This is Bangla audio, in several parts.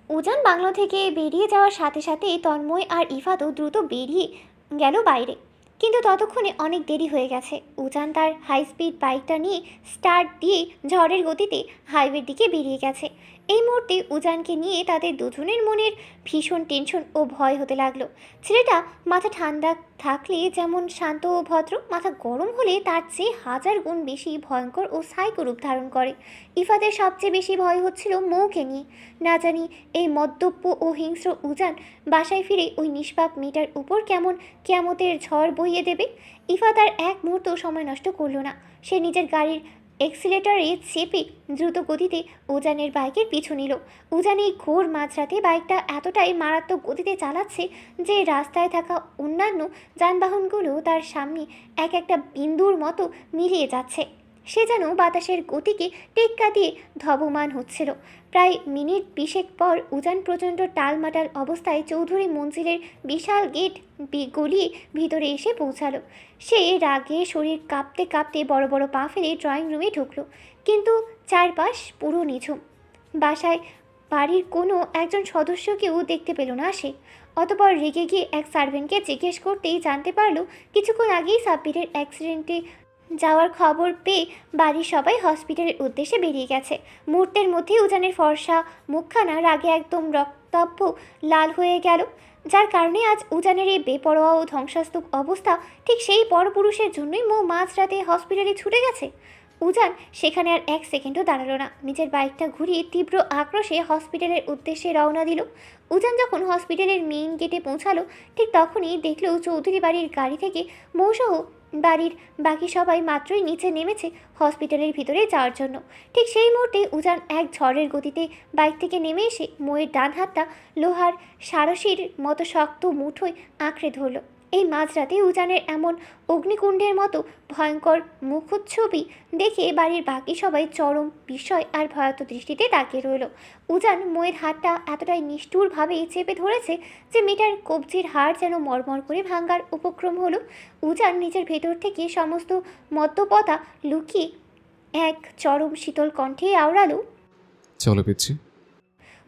উজান বাংলো থেকে বেরিয়ে যাওয়ার সাথে সাথেই তন্ময় আর ইফাতও দ্রুত বেরিয়ে গেল বাইরে। কিন্তু ততক্ষণে অনেক দেরি হয়ে গেছে। উজান তার হাই স্পিড বাইকটা নিয়ে স্টার্ট দিয়ে ঝড়ের গতিতে হাইওয়ের দিকে বেরিয়ে গেছে। এই মুহূর্তে উজানকে নিয়ে তাদের দুজনের মনের ভীষণ টেনশন ও ভয় হতে লাগলো। ছেলেটা মাথা ঠান্ডা থাকলে যেমন শান্ত ও ভদ্র, মাথা গরম হলে তার চেয়ে হাজার গুণ বেশি ভয়ঙ্কর ও সাইকো রূপ ধারণ করে। ইফাদের সবচেয়ে বেশি ভয় হচ্ছিল মৌকে নিয়ে। না জানি এই মদ্যপ্য ও হিংস্র উজান বাসায় ফিরে ওই নিষ্পাপ মেয়েটার উপর কেমন কিয়ামতের ঝড় বইয়ে দেবে। ইফা তার এক মুহূর্ত সময় নষ্ট করলো না। সে নিজের গাড়ির এক্সিলেটারে চেপে দ্রুত গতিতে উজানের বাইকের পিছু নিল। উজান এই ঘোর মাঝরাতে বাইকটা এতটাই মারাত্মক গতিতে চালাচ্ছে যে রাস্তায় থাকা অন্যান্য যানবাহনগুলো তার সামনে এক একটা বিন্দুর মতো মিলিয়ে যাচ্ছে। সে যেন বাতাসের গতিকে টেক্কা দিয়ে ধাবমান হচ্ছিল। প্রায় মিনিট ২০ পর উজান প্রচণ্ড টালমাটাল অবস্থায় চৌধুরী মঞ্জিলের বিশাল গেট গলিয়ে ভিতরে এসে পৌঁছালো। সে রাগে শরীর কাঁপতে কাঁপতে বড় বড় পা ফেলে ড্রয়িং রুমে ঢুকলো। কিন্তু চারপাশ পুরো নিঝুম। বাসায় বাড়ির কোনো একজন সদস্যকেও দেখতে পেল না সে। অতপর রেগে গিয়ে এক সার্ভেন্টকে জিজ্ঞেস করতেই জানতে পারলো কিছুক্ষণ আগেই সাব্বিরের অ্যাক্সিডেন্টে যাওয়ার খবর পেয়ে বাড়ির সবাই হসপিটালের উদ্দেশ্যে বেরিয়ে গেছে। মুহূর্তের মধ্যেই উজানের ফর্সা মুখখানা রাগে একদম রক্তাভ লাল হয়ে গেল। যার কারণে আজ উজানের এই বেপরোয়া ও ধ্বংসাত্মক অবস্থা, ঠিক সেই পরপুরুষের জন্যই মৌ মাঝরাতে হসপিটালে ছুটে গেছে। উজান সেখানে আর এক সেকেন্ডও দাঁড়ালো না। নিজের বাইকটা ঘুরিয়ে তীব্র আক্রোশে হসপিটালের উদ্দেশ্যে রওনা দিল। উজান যখন হসপিটালের মেইন গেটে পৌঁছালো, ঠিক তখনই দেখলো চৌধুরী বাড়ির গাড়ি থেকে মৌসহ বাড়ির বাকি সবাই মাত্রই নিচে নেমেছে হসপিটালের ভিতরে যাওয়ার জন্য। ঠিক সেই মুহূর্তে উজান এক ঝড়ের গতিতে বাইক থেকে নেমে এসে মৌয়ের ডান হাতটা লোহার সারসির মতো শক্ত মুঠোয় আঁকড়ে ধরল। এই মাঝরাতে উজানের এমন অগ্নিকুণ্ডের মতো ভয়ঙ্কর মুখচ্ছবি দেখে বাড়ির বাকি সবাই চরম বিস্ময় আর ভয়াত দৃষ্টিতে তাকিয়ে রইল। উজান মৌয়ের হাতটা এতটাই নিষ্ঠুরভাবেই চেপে ধরেছে যে মেয়েটার কবজির হাড় যেন মরমর করে ভাঙ্গার উপক্রম হলো। উজান নিজের ভেতর থেকে সমস্ত মদ্যপতা লুকিয়ে এক চরম শীতল কণ্ঠে আওড়ালো, চলো পিচ্ছি।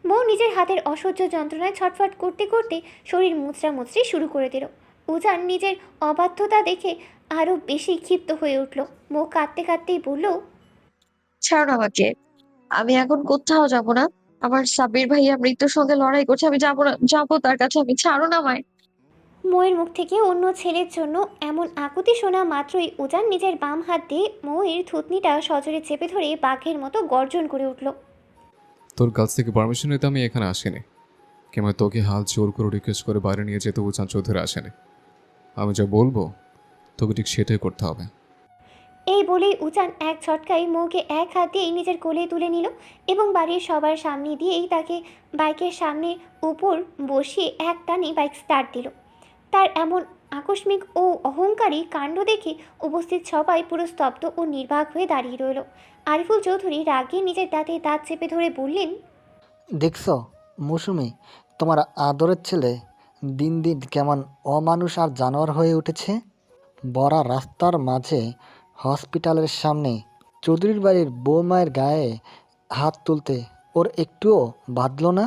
মৌ নিজের হাতের অসহ্য যন্ত্রণায় ছটফট করতে করতে শরীর মুচড়ামুচড়ি শুরু করে দিল। উজান নিজের অবাধ্যতা দেখে আরও বেশি ক্ষিপ্ত হয়ে উঠল। মৌ কাঁদতে কাঁদতেই বলল, ছাড়ুন আমাকে। আমি এখন কোথাও যাব না। আমার সাব্বির ভাইয়া মৃত্যুর সঙ্গে লড়াই করছে, আমি যাবো না, যাবো তার কাছে। আমি, ছাড়ুন আমায়। মৌয়ের মুখ থেকে অন্য ছেলের জন্য এমন আকুতি শোনা মাত্রই উজান নিজের বাম হাত দিয়ে মৌয়ের থুতনিটা সজোরে চেপে ধরে বাঘের মতো গর্জন করে উঠল। তোর কাছ থেকে পারমিশন নিতে আমি এখানে আসিনি, কিংবা তোকে হাত জোর করে রিকোয়েস্ট করে বাইরে নিয়ে যেতে উজান চৌধুরী আসেনি। আমি যা বলবো তোকে ঠিক সেটাই করতে হবে। এই বলেই উজান এক ঝটকায় মৌকে এক হাত দিয়েই নিজের কোলে তুলে নিল এবং বাড়ির সবার সামনে দিয়েই তাকে বাইকের সামনে উপর বসিয়ে এক টানে বাইক স্টার্ট দিল। তার এমন আকস্মিক ও অহংকারী কাণ্ড দেখে উপস্থিত সবাই পুরো স্তব্ধ ও নির্বাক হয়ে দাঁড়িয়ে রইল। আরিফুল চৌধুরী রাগে নিজের দাঁতে দাঁত চেপে ধরে বললেন, দেখছো মৌসুমি, তোমার আদরের ছেলে দিন দিন কেমন অমানুষ আর জানোয়ার হয়ে উঠেছে। বড়া রাস্তার মাঝে হসপিটালের সামনে চৌধুরীর বাড়ির বৌমায়ের গায়ে হাত তুলতে ওর একটুও বাঁধল না।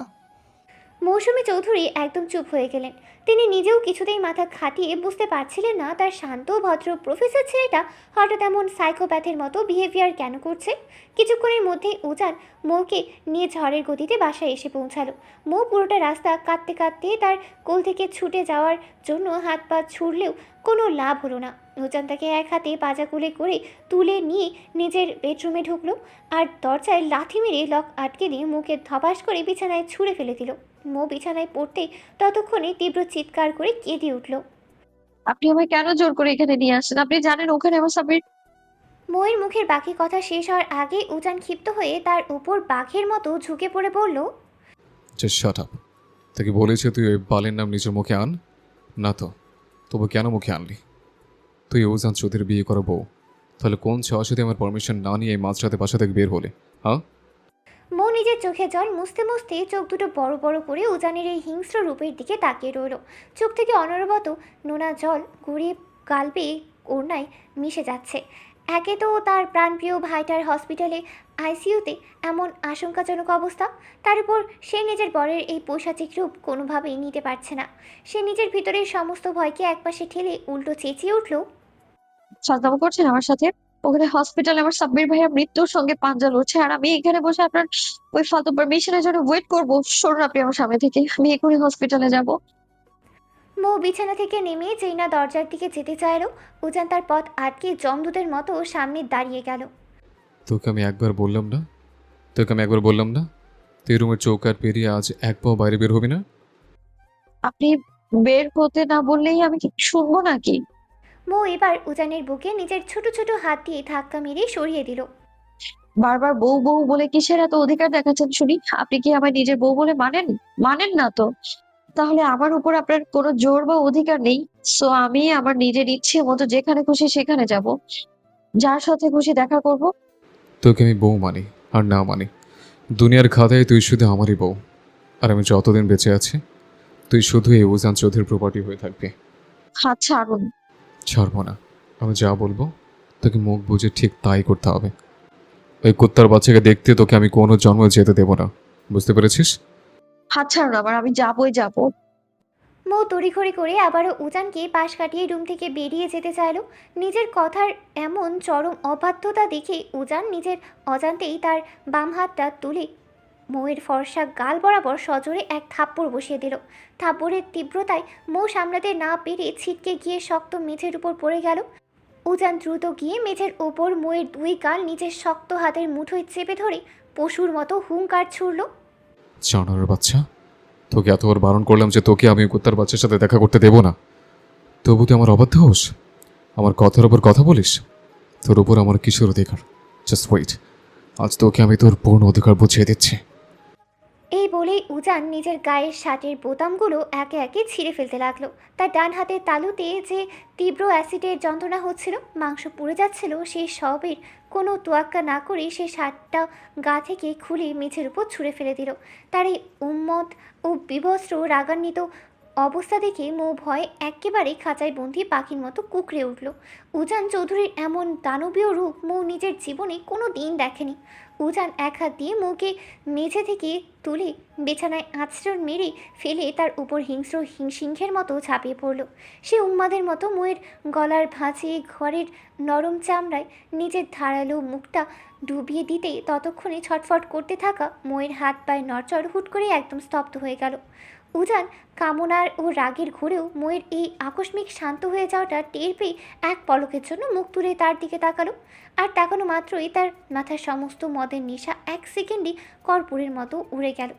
মৌসুমী চৌধুরী একদম চুপ হয়ে গেলেন। তিনি নিজেও কিছুতেই মাথা খাটিয়ে বুঝতে পারছিলেন না তার শান্ত ভদ্র প্রফেসর ছেলেটা হঠাৎ এমন সাইকোপ্যাথের মতো বিহেভিয়ার কেন করছে। কিছুক্ষণের মধ্যেই উজান মৌকে নিয়ে ঝড়ের গতিতে বাসায় এসে পৌঁছালো। মৌ পুরোটা রাস্তা কাঁদতে কাঁদতে তার কোল থেকে ছুটে যাওয়ার জন্য হাত পা ছুড়লেও কোনো লাভ হলো না। উজান তাকে এক হাতে পাজা কোলে করে তুলে নিয়ে নিজের বেডরুমে ঢুকলো আর দরজায় লাথি মেরে লক আটকে দিয়ে মুখে ধপাস করে বিছানায় ছুঁড়ে ফেলে দিল। মৌ বিছানায় পড়তেই ততক্ষণে তীব্র চিৎকার করে কেঁদে উঠল। আপনি আমায় কেন জোর করে এখানে নিয়ে আসেন? আপনি জানেন ওখানে আমার সাব্বির। মৌয়ের মুখের বাকি কথা শেষ হওয়ার আগেই উজান ক্ষিপ্ত হয়ে তার উপর বাঘের মতো ঝুঁকে পড়ে বলল, জাস্ট শাট আপ। তোকে বলেছি তুই ওই বালের নাম নিজের মুখে আন না, তো তবু কেন মুখে আনলি? তুই উজান চৌধুরীর বিয়ে করা বউ, তাহলে কোন সাহসে আমার পারমিশন না নিয়ে এই মাঝরাতে বাসা থেকে বের হলে? হ্যাঁ, মৌ নিজের চোখে জল মুছতে মুছতে চোখ দুটো বড় বড় করে উজানের এই হিংস্র রূপের দিকে তাকিয়ে রইল। চোখ থেকে অনবরত নোনা জল গড়িয়ে গাল বেয়ে ওড়নায় মিশে যাচ্ছে। একে তো তার প্রাণপ্রিয় ভাইটার হসপিটালে আইসিইউতে এমন আশঙ্কাজনক অবস্থা, তার উপর সে নিজের বরের এই পৈশাচিক রূপ কোনোভাবেই নিতে পারছে না। সে নিজের ভিতরের সমস্ত ভয়কে একপাশে ঠেলে উল্টো চেঁচিয়ে উঠল, ফাজলামো করছেন আমার সাথে? ওখানে হসপিটালে আমার সাব্বির ভাইয়া মৃত্যুর সঙ্গে পাঞ্জা লড়ছে, আর আমি এখানে বসে আপনার ওই ফালতু পারমিশনের জন্য ওয়েট করবো? সরুন আপনি আমার সামনে থেকে, আমি এখনই হসপিটালে যাব। মৌ বিছানা থেকে নেমে যেই না দরজার দিকে যেতে চাইল, উজান তার পথ আটকে জমদূতের মতো সামনে দাঁড়িয়ে গেল। তোকে আমি একবার বললাম না? তুই রুমের চৌকাঠ পেরিয়ে আজ এক পাও বাইরে বের হবি না? আপনি বের হতে না বললেই আমি কি শুনবো নাকি? মৌ এবার উজানের বুকে নিজের ছোট ছোট হাত দিয়ে ধাক্কা মেরে সরিয়ে দিল। বারবার বউ বউ বলে কিসের এত অধিকার দেখাচ্ছেন শুনি? আপনি কি আমার নিজের বউ বলে মানেন? মানেন না তো? তাহলে আমার উপর আপনার কোনো জোর বা অধিকার নেই। সো আমি আমার নিজের ইচ্ছে মতো যেখানে খুশি সেখানে যাব, যার সাথে খুশি দেখা করব। তোকে আমি বউ মানি আর না মানি, দুনিয়ার খাতায় তুই শুধু আমারই বউ। আর আমি যতদিন বেঁচে আছি তুই শুধু এই উজান চৌধুরীর প্রপার্টি হয়ে থাকবি। হাত ছাড়ুন। ছাড়বো না। আমি যা বলবো তোকে মুখ বুঝে ঠিক তাই করতে হবে। ওই কুত্তার বাচ্চাকে দেখতে তোকে আমি কোনো জন্ম যেতে দেবো না, বুঝতে পেরেছিস? হাত ছাড়ুন আমার, আমি যাবই যাব। মৌ তড়িঘড়ি করে আবারও উজানকে পাশ কাটিয়ে রুম থেকে বেরিয়ে যেতে চাইল। নিজের কথার এমন চরম অবাধ্যতা দেখে উজান নিজের অজান্তেই তার বাম হাতটা তুলে মৌয়ের ফর্সা গাল বরাবর সজোরে এক থাপ্পড় বসিয়ে দিল। থাপ্পড়ের তীব্রতায় মৌ সামলাতে না পেরে ছিটকে গিয়ে শক্ত মেঝের উপর পড়ে গেল। উজান দ্রুত গিয়ে মেঝের ওপর মৌয়ের দুই গাল নিজের শক্ত হাতের মুঠোয় চেপে ধরে পশুর মতো হুঙ্কার ছুড়ল, জানোয়ারের বাচ্চা, তোকে এতবার বারণ করলাম যে তোকে আমি ওই কুত্তার বাচ্চার সাথে দেখা করতে দেবো না, তবু তুই আমার অবাধ্য হোস, আমার কথার উপর কথা বলিস। তোর উপর আমার কিসের অধিকার? জাস্ট ওয়েট, আজ তোকে আমি তোর পূর্ণ অধিকার বুঝিয়ে দিচ্ছি। এই বলেই উজান নিজের গায়ের শার্টের বোতামগুলো একে একে ছিঁড়ে ফেলতে লাগলো। তার ডান হাতের তালুতে যে তীব্র অ্যাসিডের যন্ত্রণা হচ্ছিল, মাংস পুড়ে যাচ্ছিল, সেই সবের কোনো তোয়াক্কা না করে সে শার্টটা গা থেকে খুলে মেঝের উপর ছুঁড়ে ফেলে দিল। তার এই উন্মত্ত ও বিবস্ত্র রাগান্বিত অবস্থা দেখে মৌ ভয়ে একেবারে খাঁচায় বন্দি পাখির মতো কুঁকড়ে উঠল। উজান চৌধুরীর এমন দানবীয় রূপ মৌ নিজের জীবনে কোনো দিন দেখেনি। উজান এক হাত দিয়ে মৌকে মেঝে থেকে তুলে বিছানায় আঁচড় মেরে ফেলে তার উপর হিংস্র সিংহের মতো ঝাঁপিয়ে পড়ল। সে উন্মাদের মতো মৌয়ের গলার ভাঁজে ঘরের নরম চামড়ায় নিজের ধারালো মুখটা ডুবিয়ে দিতে ততক্ষণে ছটফট করতে থাকা মৌয়ের হাত পায়ের নড়চড় হুট করে একদম স্তব্ধ হয়ে গেল। উজান কামনার ও রাগের ঘোরেও মৌয়ের এই আকস্মিক শান্ত হয়ে যাওয়াটা টের পেয়ে এক পলকের জন্য মুখ তুলে তার দিকে তাকালো। আর তাকানো মাত্রই তার মাথার সমস্ত মদের নেশা এক সেকেন্ডে কর্পূরের মতো উড়ে গেল।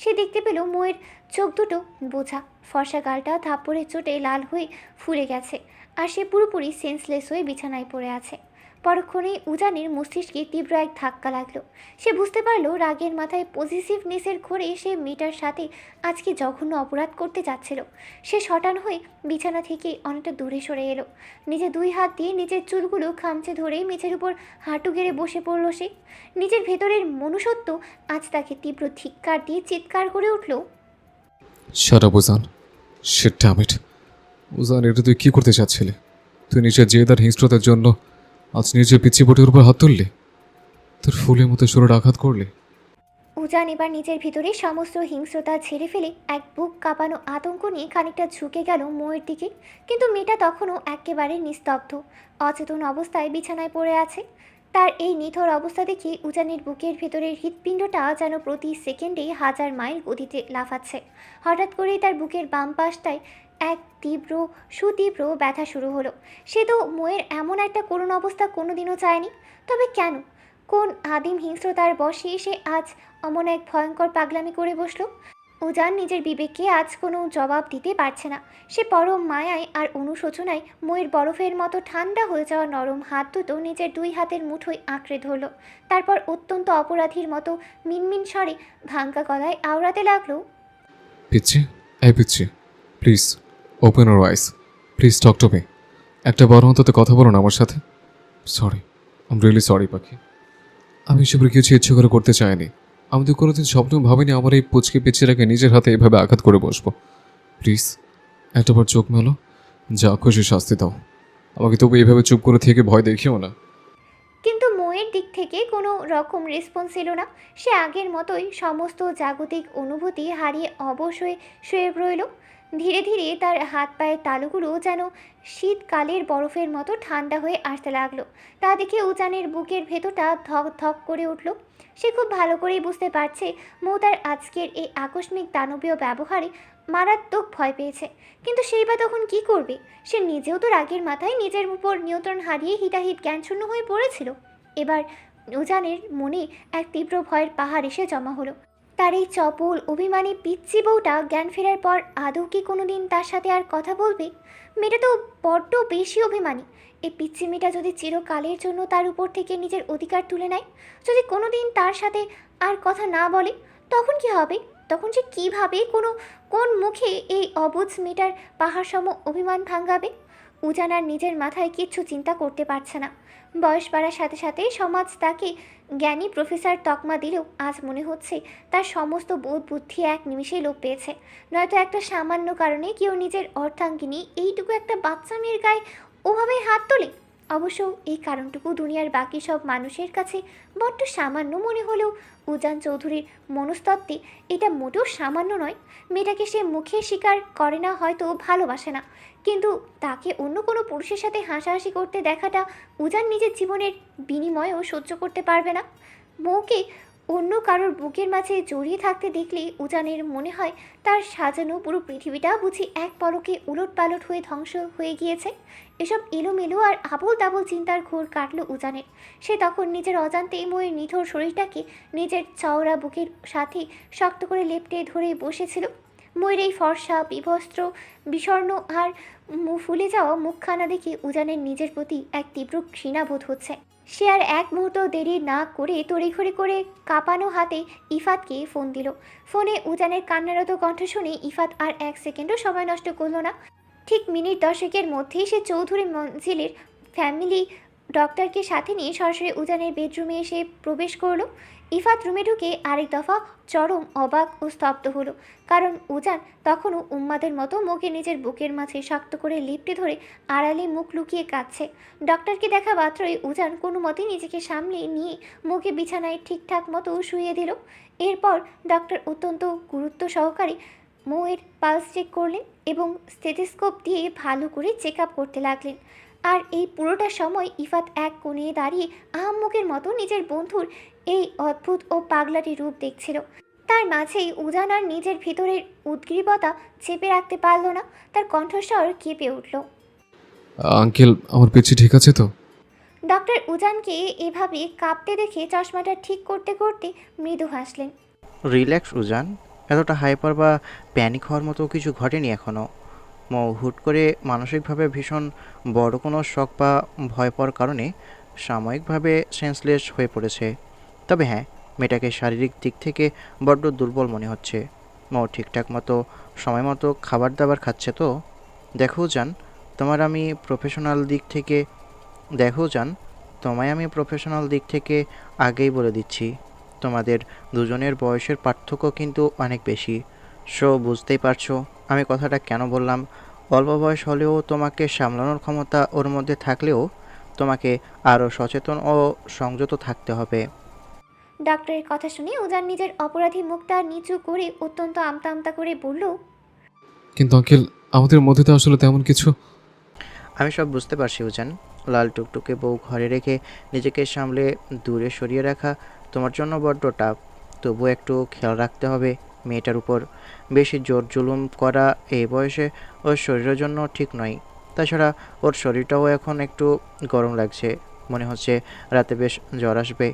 সে দেখতে পেল মৌয়ের চোখ দুটো বোঝা, ফর্সা গালটা থাপ্পড়ের চোটে লাল হয়ে ফুলে গেছে, আর সে পুরোপুরি সেন্সলেস হয়ে বিছানায় পড়ে আছে। পরক্ষণেই উজানের মস্তিষ্কে তীব্র এক ধাক্কা লাগলো। সে বুঝতে পারলো রাগের মাথায় পজিটিভনেসের ঘোরে সে মেয়েটার সাথে আজকে জঘন্য অপরাধ করতে যাচ্ছিল। সে শটান হয়ে বিছানা থেকে অনেকটা দূরে সরে এলো। নিজে দুই হাত দিয়ে নিজের চুলগুলো খামচে ধরে মেঝের উপর হাঁটু গেড়ে বসে পড়ল সে। নিজের ভেতরের মনুষ্যত্ব আজ তাকে তীব্র ধিক্কার দিয়ে চিৎকার করে উঠল, shut up Ujan, shit damn it. Ujan, এটা তুই কী করতে চাচ্ছিলি? তুই নিজের জেদ আর হিংস্রতার জন্য আজ নিজের পিচ্ছি বোটের উপর হাত তুললি, তোর ফুলের মতো শরীর আঘাত করলি। উজান এবার নিজের ভিতরে সমস্ত হিংস্রতা ছেড়ে ফেলে এক বুক কাঁপানো আতঙ্ক নিয়ে খানিকটা ঝুঁকে গেল মৌয়ের দিকে। কিন্তু মেয়েটা তখনও একেবারে নিস্তব্ধ, অচেতন অবস্থায় বিছানায় পড়ে আছে। তার এই নিথর অবস্থা দেখে উজানের বুকের ভেতরের হৃৎপিণ্ডটা যেন প্রতি সেকেন্ডে 1000 মাইল গতিতে লাফাচ্ছে। হঠাৎ করেই তার বুকের বাম পাশটায় এক সুতীব্র ব্যথা শুরু হলো। সে তো মৌয়ের এমন একটা করুণ অবস্থা কোনোদিনও চায়নি। তবে কেন, কোন আদিম হিংস্রতার বশে সে আজ অমন এক ভয়ঙ্কর পাগলামি করে বসলো? উজান নিজের বিবেককে আজ কোনো জবাব দিতে পারছে না। সে পরম মায়ায় আর অনুশোচনায় ময়ের বরফের মতো ঠান্ডা হয়ে যাওয়া নরম হাত দুটো নিজের দুই হাতের মুঠোয় আঁকড়ে ধরল। তারপর অত্যন্ত অপরাধীর মতো মিনমিন স্বরে ভাঙ্গা গলায় আওড়াতে লাগলো, পিচ্ছি, পিচ্ছি, please open your eyes, please talk to me. একটা বড় অন্তত কথা বলো না আমার সাথে। সরি, আম রিয়েলি সরি পাখি। আমি এসবের কিছু ইচ্ছে করে করতে চাইনি। আমি তো কোনোদিন স্বপ্নেও ভাবিনি আমার এই পুচকে পিচ্ছিটাকে নিজের হাতে এভাবে আঘাত করে বসবো। প্লিজ একটাবার চোখ মেলো, যা খুশি শাস্তি দাও আমাকে, তবু এইভাবে চুপ করে থেকে ভয় দেখিও না। কিন্তু মোয়ের দিক থেকে কোনো রকম রেসপন্স এলো না। সে আগের মতোই সমস্ত জাগতিক অনুভূতি হারিয়ে অবশ হয়ে শুয়ে রইল। ধীরে ধীরে তার হাত পায়ের তালুগুলো যেন শীতকালের বরফের মতো ঠান্ডা হয়ে আসতে লাগলো। তা দেখে উজানের বুকের ভেতরটা ধক ধক করে উঠল। সে খুব ভালো করেই বুঝতে পারছে মৌ তার আজকের এই আকস্মিক দানবীয় ব্যবহারে মারাত্মক ভয় পেয়েছে। কিন্তু সেই বা তখন কী করবে? সে নিজেও তো রাগের মাথায় নিজের উপর নিয়ন্ত্রণ হারিয়ে হিতাহিত জ্ঞানশূন্য হয়ে পড়েছিল। এবার উজানের মনে এক তীব্র ভয়ের পাহাড় এসে জমা হলো। তার এই চপল অভিমানী পিচ্চি বউটা জ্ঞান ফেরার পর আদৌ কি কোনোদিন তার সাথে আর কথা বলবে? মেয়েটা তো বড্ড বেশি অভিমানী। এই পিচ্চি মেয়েটা যদি চিরকালের জন্য তার উপর থেকে নিজের অধিকার তুলে নেয়, যদি কোনোদিন তার সাথে আর কথা না বলে, তখন কি হবে? তখন সে কীভাবে কোন মুখে এই অবুঝ মেয়েটার পাহাড় সম অভিমান ভাঙাবে? উজান আর নিজের মাথায় কিচ্ছু চিন্তা করতে পারছে না। বয়স বাড়ার সাথে সাথে সমাজ তাকে জ্ঞানী প্রফেসর তকমা দিলেও আজ মনে হচ্ছে তার সমস্ত বোধ বুদ্ধি এক নিমিষেই লোপ পেয়েছে। নয়তো একটা সামান্য কারণে কেউ নিজের অর্ধাঙ্গিনী এইটুকু একটা বাচ্চা মেয়ের গায়ে ওভাবে হাত তোলে। অবশ্য এই কারণটুকু দুনিয়ার বাকি সব মানুষের কাছে বড্ড সামান্য মনে হলেও উজান চৌধুরীর মনস্তত্ত্বে এটা মোটেও সামান্য নয়। মেয়েটাকে সে মুখে স্বীকার করে না, হয়তো ভালোবাসে না, কিন্তু তাকে অন্য কোনো পুরুষের সাথে হাসাহাসি করতে দেখাটা উজান নিজের জীবনের বিনিময়েও সহ্য করতে পারবে না। মৌকে অন্য কারোর বুকের মাঝে জড়িয়ে থাকতে দেখলে উজানের মনে হয় তার সাজানো পুরো পৃথিবীটা বুঝি এক পলকে উলট পালট হয়ে ধ্বংস হয়ে গিয়েছে। এসব এলোমেলো আর আবোল তাবোল চিন্তার ঘোর কাটল উজানের। সে তখন নিজের অজান্তে ময়ের নিথর শরীরটাকে নিজের চওড়া বুকের সাথে শক্ত করে লেপ্টে ধরে বসেছিল। ময়ের এই ফর্সা বিভস্ত্র বিষণ্ণ আর ফুলে যাওয়া মুখখানা দেখে উজানের নিজের প্রতি এক তীব্র ঘৃণাবোধ হচ্ছে। সে আর এক মুহূর্ত দেরি না করে তড়িঘড়ি করে কাঁপানো হাতে ইফাতকে ফোন দিল। ফোনে উজানের কান্নারত কণ্ঠ শুনে ইফাত আর এক সেকেন্ডও সময় নষ্ট করল না। ঠিক মিনিট 10 মধ্যেই সে চৌধুরী মঞ্জিলের ফ্যামিলি ডক্টরকে সাথে নিয়ে সরাসরি উজানের বেডরুমে এসে প্রবেশ করলো। ইফাত রুমে ঢুকে আরেক দফা চরম অবাক ও স্তব্ধ হলো, কারণ উজান তখনও উম্মাদের মতো মুখে নিজের বুকের মাঝে শক্ত করে লিপটে ধরে আড়ালে মুখ লুকিয়ে কাঁদছে। ডক্টরকে দেখা মাত্রই উজান কোনো মতেই নিজেকে সামলে নিয়ে মুখে বিছানায় ঠিকঠাক মতো শুইয়ে দিল। এরপর ডক্টর অত্যন্ত গুরুত্ব সহকারে মৌয়ের পালস চেক করলেন এবং স্টেথোস্কোপ দিয়ে ভালো করে চেক আপ করতে লাগলেন। আর এই পুরোটা সময় ইফাত এক কোণে দাঁড়িয়ে আহাম্মকের মতো নিজের বন্ধুর এই অদ্ভুত ও পাগলাটি রূপ দেখছিল। তার মাঝেই উজান আর নিজের ভিতরের উদ্গ্রীবতা চেপে রাখতে পারল না। তার কণ্ঠস্বর কেঁপে উঠল। আঙ্কেল, আমার পিচ্ছি ঠিক আছে তো? ডক্টর উজানকে এভাবে কাঁপতে দেখে চশমাটা ঠিক করতে করতে মৃদু হাসলেন। রিল্যাক্স উজান, এতটা হাইপার বা প্যানিক হওয়ার মতো কিছু ঘটেনি এখনও। মৌ হুট করে মানসিকভাবে ভীষণ বড় কোনো শক বা ভয় পাওয়ার কারণে সাময়িকভাবে সেন্সলেস হয়ে পড়েছে। তবে হ্যাঁ, মেয়েটাকে শারীরিক দিক থেকে বড্ড দুর্বল মনে হচ্ছে। মৌ ঠিকঠাক মতো সময় মতো খাবার দাবার খাচ্ছে তো? দেখো জান, তোমার আমি প্রফেশনাল দিক থেকে তোমায় আমি প্রফেশনাল দিক থেকে আগেই বলে দিচ্ছি, তোমাদের দুজনের বয়সের পার্থক্য কিন্তু অনেক বেশি। সো বুঝতেই পারছো আমি কথাটা কেন বললাম। অল্প বয়স হলেও তোমাকে সামলানোর ক্ষমতা ওর মধ্যে থাকলেও তোমাকে আরও সচেতন ও সংযত থাকতে হবে। ডক্টরের কথা শুনে উজান নিজের অপরাধী মুখটা নিচু করে অত্যন্ত আমতা আমতা করে বলল, কিন্তু আঙ্কেল, আমাদের মধ্যে তো আসলে তেমন কিছু। আমি সব বুঝতে পারছি উজান। লাল টুকটুকে বউ ঘরে রেখে নিজেকে সামলে দূরে সরিয়ে রাখা তোমার জন্য বড্ড টাফ। তবুও একটু খেয়াল রাখতে হবে মেয়েটার উপর। বেশি জোর জুলুম করা এই বয়সে ওর শরীরের জন্য ঠিক নয়। তাছাড়া ওর শরীরটাও এখন একটু গরম লাগছে, মনে হচ্ছে রাতে বেশ জ্বর আসবে।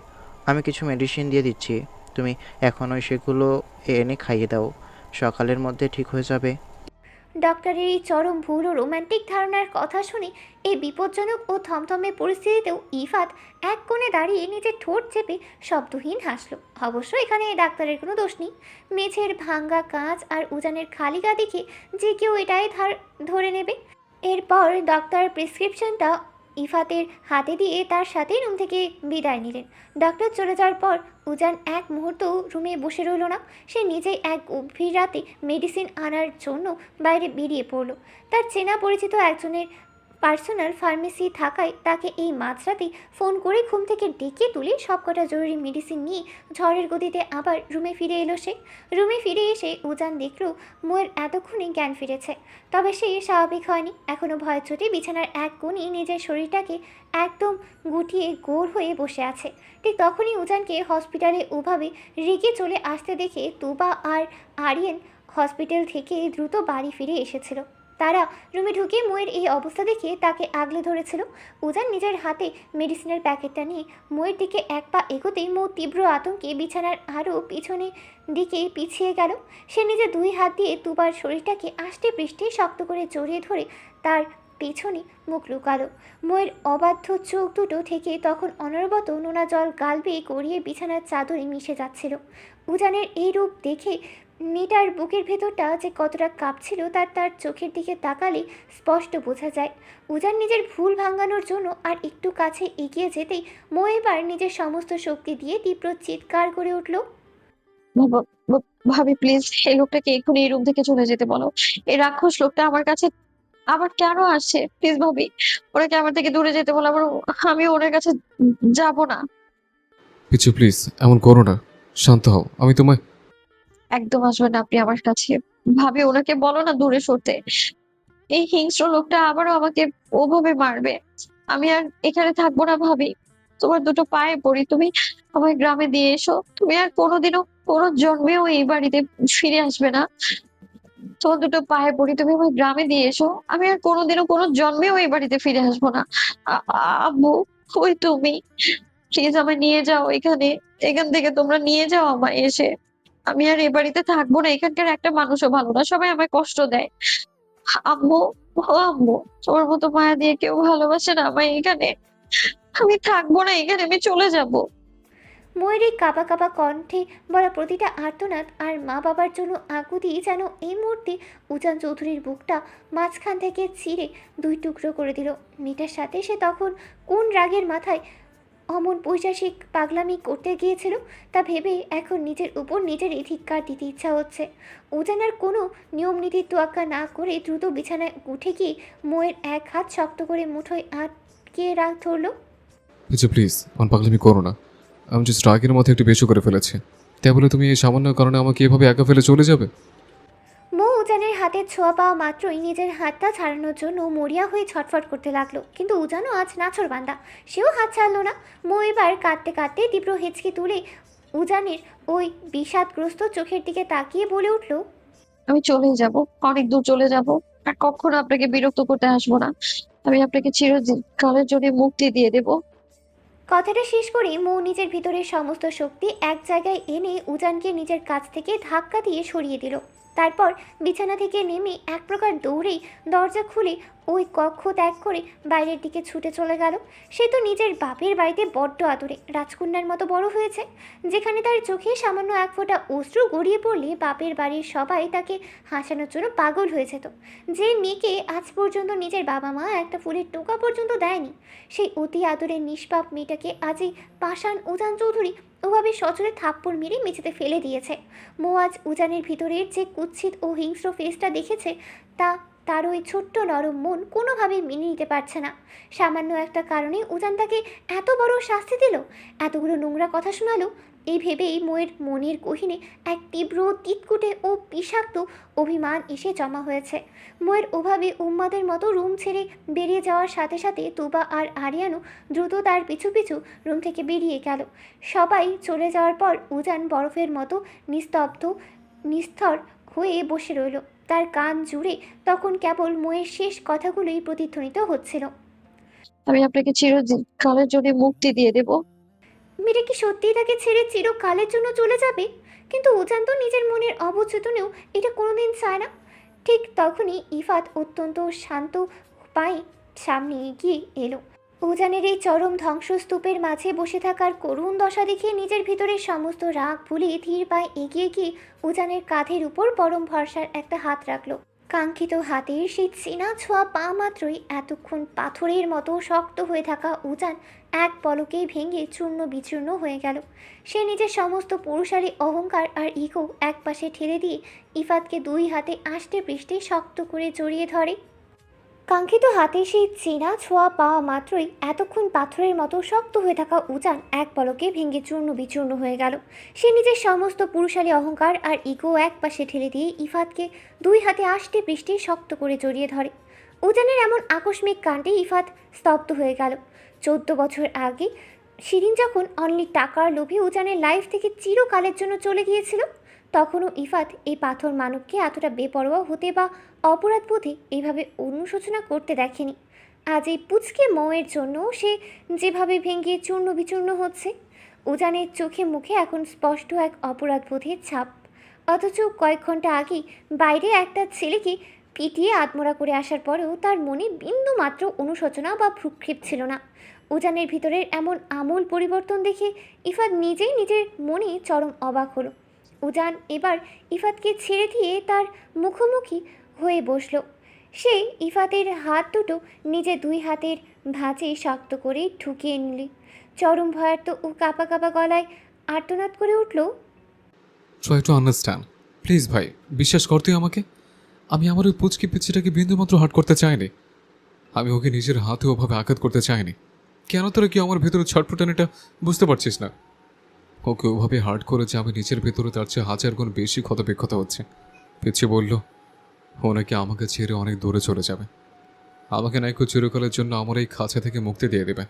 আমি কিছু মেডিসিন দিয়ে দিচ্ছি, তুমি এখনই সেগুলো এনে খাইয়ে দাও, সকালের মধ্যে ঠিক হয়ে যাবে। ডক্টরের এই চরম ভুল ও রোম্যান্টিক ধারণার কথা শুনে এই বিপজ্জনক ও থমথমে পরিস্থিতিতেও ইফাত এক কোণে দাঁড়িয়ে নিজের ঠোঁট চেপে শব্দহীন হাসল। অবশ্য এখানে ডাক্তারের কোনো দোষ নেই। মেঝের ভাঙ্গা কাঁচ আর উজানের খালি গা দেখে যে কেউ এটাই ধরে নেবে। এরপর ডক্টর প্রেসক্রিপশনটা ইফাতের হাতে দিয়ে তার সাথে রুম থেকে বিদায় নিলেন। ডক্টর চলে যাওয়ার পর উজান এক মুহূর্ত রুমে বসে রইল না। সে নিজেই এক গভীর রাতে মেডিসিন আনার জন্য বাইরে বেরিয়ে পড়ল। তার চেনা পরিচিত একজনের পার্সোনাল ফার্মেসি থাকায় তাকে এই মাঝরাতে ফোন করে ঘুম থেকে ডেকে তুলে সবকটা জরুরি মেডিসিন নিয়ে ঝড়ের গতিতে আবার রুমে ফিরে এলো সে। রুমে ফিরে এসে উজান দেখল মোয়ের এতক্ষণে জ্ঞান ফিরেছে, তবে সে স্বাভাবিক হয়নি। এখনও ভয় চোটে বিছানার এক কোণে নিজের শরীরটাকে একদম গুটিয়ে গোর হয়ে বসে আছে। ঠিক তখনই উজানকে হসপিটালে ওভাবে রেগে চলে আসতে দেখে তুবা আর আরিয়ান হসপিটাল থেকে দ্রুত বাড়ি ফিরে এসেছিল। তারা রুমে ঢুকে মোয়ের এই অবস্থা দেখে তাকে আগলে ধরেছিল। উজান নিজের হাতে মেডিসিনের প্যাকেটটা নিয়ে মোয়ের দিকে এক পা এগোতেই মো তীব্র আতঙ্কে বিছানার আরও পিছনে দিকে পিছিয়ে গেল। সে নিজের দুই হাত দিয়ে তুবার শরীরটাকে আষ্টে পৃষ্ঠে শক্ত করে জড়িয়ে ধরে তার পেছনে মুখ লুকালো। মোয়ের অবাধ্য চোখ দুটো থেকে তখন অনবরত নোনা জল গাল বেয়ে গড়িয়ে বিছানার চাদরে মিশে যাচ্ছিল। উজানের এই রূপ দেখে মেয়েটার বুকের ভেতরটা যে কতটা কাঁপছিল তার চোখের দিকে তাকালে স্পষ্ট বোঝা যায়। উজান নিজের ভুল ভাঙানোর জন্য আর একটু কাছে এগিয়ে যেতেই মো এবার নিজের সমস্ত শক্তি দিয়ে তীব্র চিৎকার করে উঠল। ভাবি প্লিজ এই লোকটাকে এক্ষুনি এই রুম থেকে চলে যেতে বলো। এই রাক্ষস লোকটা আমার কাছে আবার কেন আসছে? প্লিজ ভাবি ওনাকে আমার থেকে দূরে যেতে বলো। আমি ওনার কাছে যাব না। পিছু প্লিজ, এমন করো না, শান্ত হও, আমি তোমায়। একদম আসবেন না আপনি আমার কাছে। ভাবি ওনাকে বলো না দূরে সরতে। এই হিংস্র লোকটা আবারও আমাকে ওভাবে মারবে। আমি আর এখানে থাকবো না ভাবি। তোমার দুটো পায়ে পড়ি, তুমি আমায় গ্রামে দিয়ে এসো। তুমি আর কোনোদিনও কোনো জন্মেও এই বাড়িতে ফিরে আসবে না। তোমার দুটো পায়ে পড়ি, তুমি আমায় গ্রামে দিয়ে এসো। আমি আর কোনোদিনও কোনো জন্মেও এই বাড়িতে ফিরে আসবো না। আব্বু, ওই তুমি প্লিজ আমায় নিয়ে যাও এখান থেকে তোমরা নিয়ে যাও আমায় এসে। আমি আর এ বাড়িতে থাকবো না। এখানকার একটা মানুষও ভালো না, সবাই আমায় কষ্ট দেয়। আম্মু, ও আম্মু, তোমার মতো মায়া দিয়ে কেউ ভালোবাসে না আমায় এখানে। আমি থাকবো না এখানে, আমি চলে যাব। মোয়ের এই কাঁপা কাঁপা কণ্ঠে বলা প্রতিটা আর্তনাদ আর মা বাবার জন্য আকুতি যেন এই মুহূর্তে উজান চৌধুরীর বুকটা মাঝখান থেকে চিরে দুই টুকরো করে দিল। মেয়েটার সাথে সে তখন কোন রাগের মাথায় অমন পৈশাসিক পাগলামি করতে গিয়েছিল তা ভেবে এখন নিজের উপর নিজেরই ধিক্কার দিতে ইচ্ছা হচ্ছে। উজানার কোনো নিয়ম নীতির তোয়াক্কা না করে দ্রুত বিছানায় উঠে গিয়ে মোয়ের এক হাত শক্ত করে মুঠোয় আটকে ধরল। পিছু প্লিজ, অন পাগলামি করো না। আমি জাস্ট রাগের মধ্যে একটু বেশি করে ফেলেছি, তাই বলে তুমি এই সামান্য কারণে আমাকে এভাবে একা ফেলে চলে যাবে? মো উজানের হাতের ছোঁয়া পাওয়া মাত্রই নিজের হাতটা ছাড়ানোর জন্য মরিয়া হয়ে ছটফট করতে লাগলো, কিন্তু উজানও আজ নাছোড়বান্দা, সেও হাত ছাড়লো না। মো এবার কাঁদতে কাঁদতে তীব্র হেঁচকি তুলে উজানের ওই বিষাদগ্রস্ত চোখের দিকে তাকিয়ে বলে উঠল, আমি চলেই যাব, অনেক দূর চলে যাব। আর কখনো আপনাকে বিরক্ত করতে আসবো না। আমি আপনাকে চিরকালের জন্য মুক্তি দিয়ে দেব। কথাটা শেষ করে মৌ নিজের ভিতরের সমস্ত শক্তি এক জায়গায় এনে উজানকে নিজের কাছ থেকে ধাক্কা দিয়ে সরিয়ে দিল। তারপর বিছানা থেকে নেমে এক প্রকার দৌড়েই দরজা খুলে ওই কক্ষ ত্যাগ করে বাইরের দিকে ছুটে চলে গেল। সে তো নিজের বাপের বাড়িতে বড্ড আদরে রাজকন্যার মতো বড় হয়েছে, যেখানে তার চোখে সামান্য এক ফোঁটা অশ্রু গড়িয়ে পড়লে বাপের বাড়ির সবাই তাকে হাসানোর জন্য পাগল হয়ে যেত। যে মেয়েকে আজ পর্যন্ত নিজের বাবা মা একটা ফুলের টোকা পর্যন্ত দেয়নি, সেই অতি আদরের নিষ্পাপ মেয়েটাকে আজই পাষাণ উজান চৌধুরী ওভাবে সচরে থাপ্পড় মেরে মেঝেতে ফেলে দিয়েছে। মো আজ উজানের ভিতরের যে কুৎসিত ও হিংস্র ফেসটা দেখেছে তা তার ওই ছোট্ট নরম মন কোনোভাবেই মেনে নিতে পারছে না। সামান্য একটা কারণে উজান তাকে এত বড় শাস্তি দিল, এতগুলো নোংরা কথা শোনালো। এই ভেবেই মোয়ের মনের গহীনে এক তীব্র তিতকুটে ও বিষাক্ত অভিমান এসে জমা হয়েছে। মোয়ের ওভাবে উম্মাদের মতো রুম ছেড়ে বেরিয়ে যাওয়ার সাথে সাথে তুবা আর আরিয়ানও দ্রুত তার পিছু পিছু রুম থেকে বেরিয়ে গেল। সবাই চলে যাওয়ার পর উজান বরফের মতো নিস্তব্ধ নিস্থর হয়ে বসে রইল। তার কান জুড়ে তখন কেবল মোয়ের শেষ কথাগুলোই প্রতিধ্বনিত হচ্ছিল। আমি আপনাকে চিরকালের জন্য মুক্তি দিয়ে দেব। মেয়েটা কি সত্যিই তাকে ছেড়ে চিরকালের জন্য চলে যাবে? কিন্তু উজান তো নিজের মনের অবচেতনেও এটা কোনোদিন চায় না। ঠিক তখনই ইফাত অত্যন্ত শান্ত পায়ে সামনে এগিয়ে এলো। উজানের এই চরম ধ্বংসস্তূপের মাঝে বসে থাকার করুণ দশা দেখে নিজের ভিতরের সমস্ত রাগ ভুলিয়ে ধীর পায়ে এগিয়ে গিয়ে উজানের কাঁধের উপর পরম ভরসার একটা হাত রাখলো। কাঙ্ক্ষিত হাতের সেই চেনা ছোঁয়া পা মাত্রই এতক্ষণ পাথরের মতো শক্ত হয়ে থাকা উজান এক পলকেই ভেঙে চূর্ণ বিচূর্ণ হয়ে গেল। সে নিজের সমস্ত পুরুষালী অহংকার আর ইগো একপাশে ঠেলে দিয়ে ইফাতকে দুই হাতে আষ্টে পৃষ্ঠে শক্ত করে জড়িয়ে ধরে। কাঙ্ক্ষিত হাতে সেই চেনা ছোঁয়া পাওয়া মাত্রই এতক্ষণ পাথরের মতো শক্ত হয়ে থাকা উজান এক পলকে ভেঙে চূর্ণ বিচূর্ণ হয়ে গেল। সে নিজের সমস্ত পুরুষালী অহংকার আর ইগো এক পাশে ঠেলে দিয়ে ইফাতকে দুই হাতে আষ্টে পৃষ্ঠে শক্ত করে জড়িয়ে ধরে। উজানের এমন আকস্মিক কাণ্ডে ইফাত স্তব্ধ হয়ে গেল। 14 বছর আগে শিরিন যখন অনলি টাকার লোভে উজানের লাইফ থেকে চিরকালের জন্য চলে গিয়েছিল, তখনও ইফাত এই পাথর মানবকে এতটা বেপরোয়া হতে বা অপরাধ বোধে এইভাবে অনুশোচনা করতে দেখেনি। আজ এই পুচকে মৌয়ের জন্য সে যেভাবে ভেঙে চূর্ণ বিচূর্ণ হচ্ছে, উজানের চোখে মুখে এখন স্পষ্ট এক অপরাধ বোধের ছাপ। অথচ কয়েক ঘন্টা আগেই বাইরে একটা ছেলেকে পিটিয়ে আত্মরা করে আসার পরেও তার মনে বিন্দু মাত্র অনুশোচনা বা ভ্রুক্ষেপ ছিল না। উজানের ভিতরের এমন আমূল পরিবর্তন দেখে ইফাত নিজেই নিজের মনে চরম অবাক হলো। উজান এবার ইফাতকে ছেড়ে দিয়ে তার মুখোমুখি হয়ে বসল। সে ইফাতের হাত দুটো নিজে দুই হাতের ভাঁজে শক্ত করে ঢুকিয়ে নিল। চরম ভয়ার্ত ও কাঁপা কাঁপা গলায় আর্তনাদ করে উঠল, ট্রাই টু আন্ডারস্ট্যান্ড প্লিজ ভাই, বিশ্বাস করতে আমাকে। আমি আমার ওই পুচকি পিচ্ছিটাকে বিন্দুমাত্র হার্ট করতে চাইনি। আমি ওকে নিজের হাতে ওভাবে আঘাত করতে চাইনি। কেন তোরা কি আমার ভেতরে ছটফটানিটা বুঝতে পারছিস না? ওকে ওভাবে হার্ট করেছে আমি নিজের ভেতরে তার চেয়ে 1000 গুণ বেশি ক্ষতবিক্ষত হচ্ছে। পিচ্ছি বলল ও নাকি আমাকে ছেড়ে অনেক দূরে চলে যাবে, আমাকে নাকি চিরকালের জন্য আমার এই খাঁচা থেকে মুক্তি দিয়ে দেবে।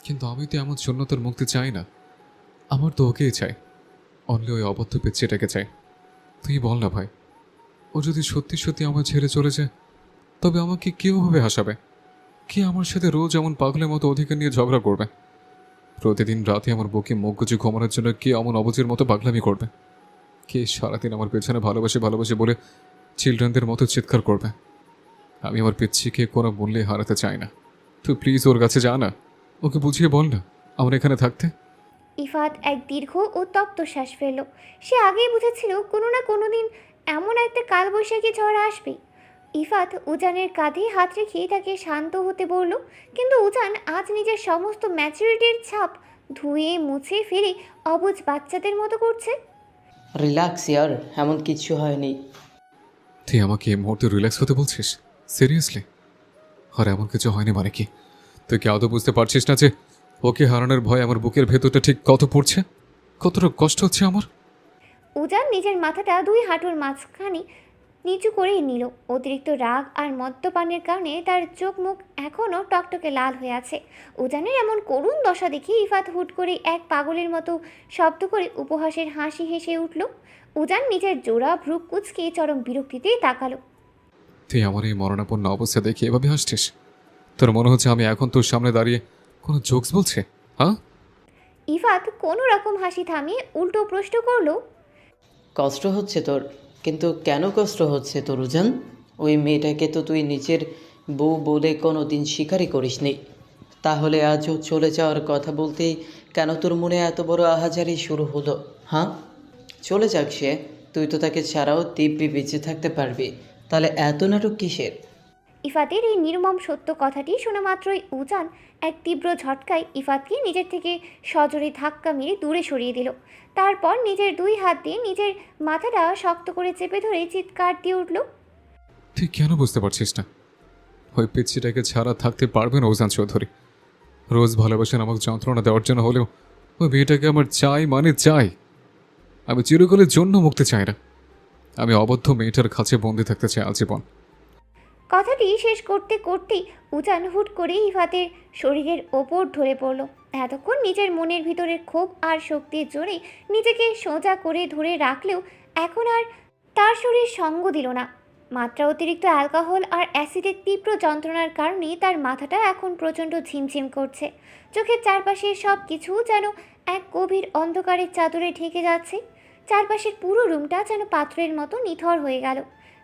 কিন্তু আমি তো এমন শূন্যতার মুক্তি চাই না, আমার তো ওকেই চাই, অনলি ওই অবদ্ধ পিচ্ছিটাকে চাই। তুই বল না ভাই, ও যদি সত্যি সত্যি আমার ছেড়ে চলে যায় তবে আমাকে কেউভাবে হাসাবে? কে আমার সাথে রোজ এমন পাগলের মতো অধিকার নিয়ে ঝগড়া করবে? প্রতিদিন রাতে আমার বুকে মুখ গুজে ঘুমানোর জন্য কে এমন অবুঝের মতো পাগলামি করবে? কে সারাদিন আমার পেছনে ভালোবাসে ভালোবাসে বলে চিলড্রেনদের মতো চিৎকার করবে? আমি আমার পিচ্ছিকে কোনো মূল্যে হারাতে চাই না। তুই প্লিজ ওর কাছে যা না, ওকে বুঝিয়ে বল না আমার এখানে থাকতে। ইফাত এক দীর্ঘ ও তপ্ত শ্বাস ফেলল। সে আগেই বুঝেছিল কোনো না কোনো দিন এমন একটা কালবৈশাখী ঝড় আসবে। ইফাত উজানের কাঁধে হাত রেখে তাকে শান্ত হতে বলল, কিন্তু উজান আজ নিজের সমস্ত ম্যাচুরিটির ছাপ ধুয়ে মুছে ফেলে অবুঝ বাচ্চাদের মতো করছে। রিল্যাক্স ইয়ার, এমন কিছু হয়নি। তুই আমাকে এই মুহূর্তে রিল্যাক্স হতে বলছিস? সিরিয়াসলি? আর এমন কিছু হয়নি মানে কি? তুই কি আদৌ বুঝতে পারছিস না যে ওকে হারানোর ভয় আমার বুকের ভেতরটা ঠিক কত পড়ছে, কতটা কষ্ট হচ্ছে আমার? উজান নিজের মাথাটা দুই হাঁটুর মাঝখানে নিচু করে নিল। অতিরিক্ত রাগ আর মদ্যপানের কারণে তার চোখ মুখ এখনও টকটকে লাল হয়ে আছে। উজানের এমন করুণ দশা দেখে ইফাত হুট করে এক পাগলের মতো শব্দ করে উপহাসের হাসি হেসে উঠল। উজান নিজের জোড়া ভ্রু কুঁচকে চরম বিরক্তিতে তাকালো। তুই আমার এই মরণাপন্ন অবস্থা দেখে এভাবে হাসছিস? তোর মনে হচ্ছে আমি এখন তোর সামনে দাঁড়িয়ে কোনো জোকস বলছে? হ্যাঁ? ইফাত কোনো রকম হাসি থামিয়ে উল্টো প্রশ্ন করলো, কষ্ট হচ্ছে তোর? কিন্তু কেন কষ্ট হচ্ছে তোর উজান? ওই মেয়েটাকে তো তুই নিজের বউ বলে কোনো দিন স্বীকারই করিসনি। তাহলে আজও চলে যাওয়ার কথা বলতেই কেন তোর মনে এত বড় আহাজারি শুরু হলো? হ্যাঁ, চলে যাক সে, তুই তো তাকে ছাড়াও দিব্যি বেঁচে থাকতে পারবি। তাহলে এত নাটক কিসের? ইফাতের এই নির্মম সত্য কথাটি শোনা মাত্রই উজান এক তীব্র ঝটকায় ইফাতকে নিজের থেকে সজোরে ধাক্কা মেরে দূরে সরিয়ে দিল। তারপর নিজের দুই হাত দিয়ে নিজের মাথাটা শক্ত করে চেপে ধরে চিৎকার দিয়ে উঠল, তুই কেন বুঝতে পারছিস না? ওই পিচ্ছিটাকে ছাড়া থাকতে পারবে না ওজান চৌধুরী। রোজ ভালোবাসেন আমাকে যন্ত্রণা দেওয়ার জন্য হলেও ওই মেয়েটাকে আমার চাই মানে চাই। আমি চিরকালের জন্য মুক্তি চাই না। আমি অবদ্ধ মেয়েটার কাছে বন্দি থাকতে চাই আজীবন। কথাটি শেষ করতে করতেই উজান হুট করে ইফাতের শরীরের ওপর ধরে পড়ল। এতক্ষণ নিজের মনের ভিতরের ক্ষোভ আর শক্তির জোরে নিজেকে সোজা করে ধরে রাখলেও এখন আর তার শরীর সঙ্গ দিল না। মাত্রা অতিরিক্ত অ্যালকোহল আর অ্যাসিডের তীব্র যন্ত্রণার কারণে তার মাথাটা এখন প্রচণ্ড ঝিমঝিম করছে। চোখের চারপাশে সব কিছু যেন এক গভীর অন্ধকারের চাদরে ঢেকে যাচ্ছে। চারপাশের পুরো রুমটা যেন পাথরের মতো নিথর হয়ে গেল।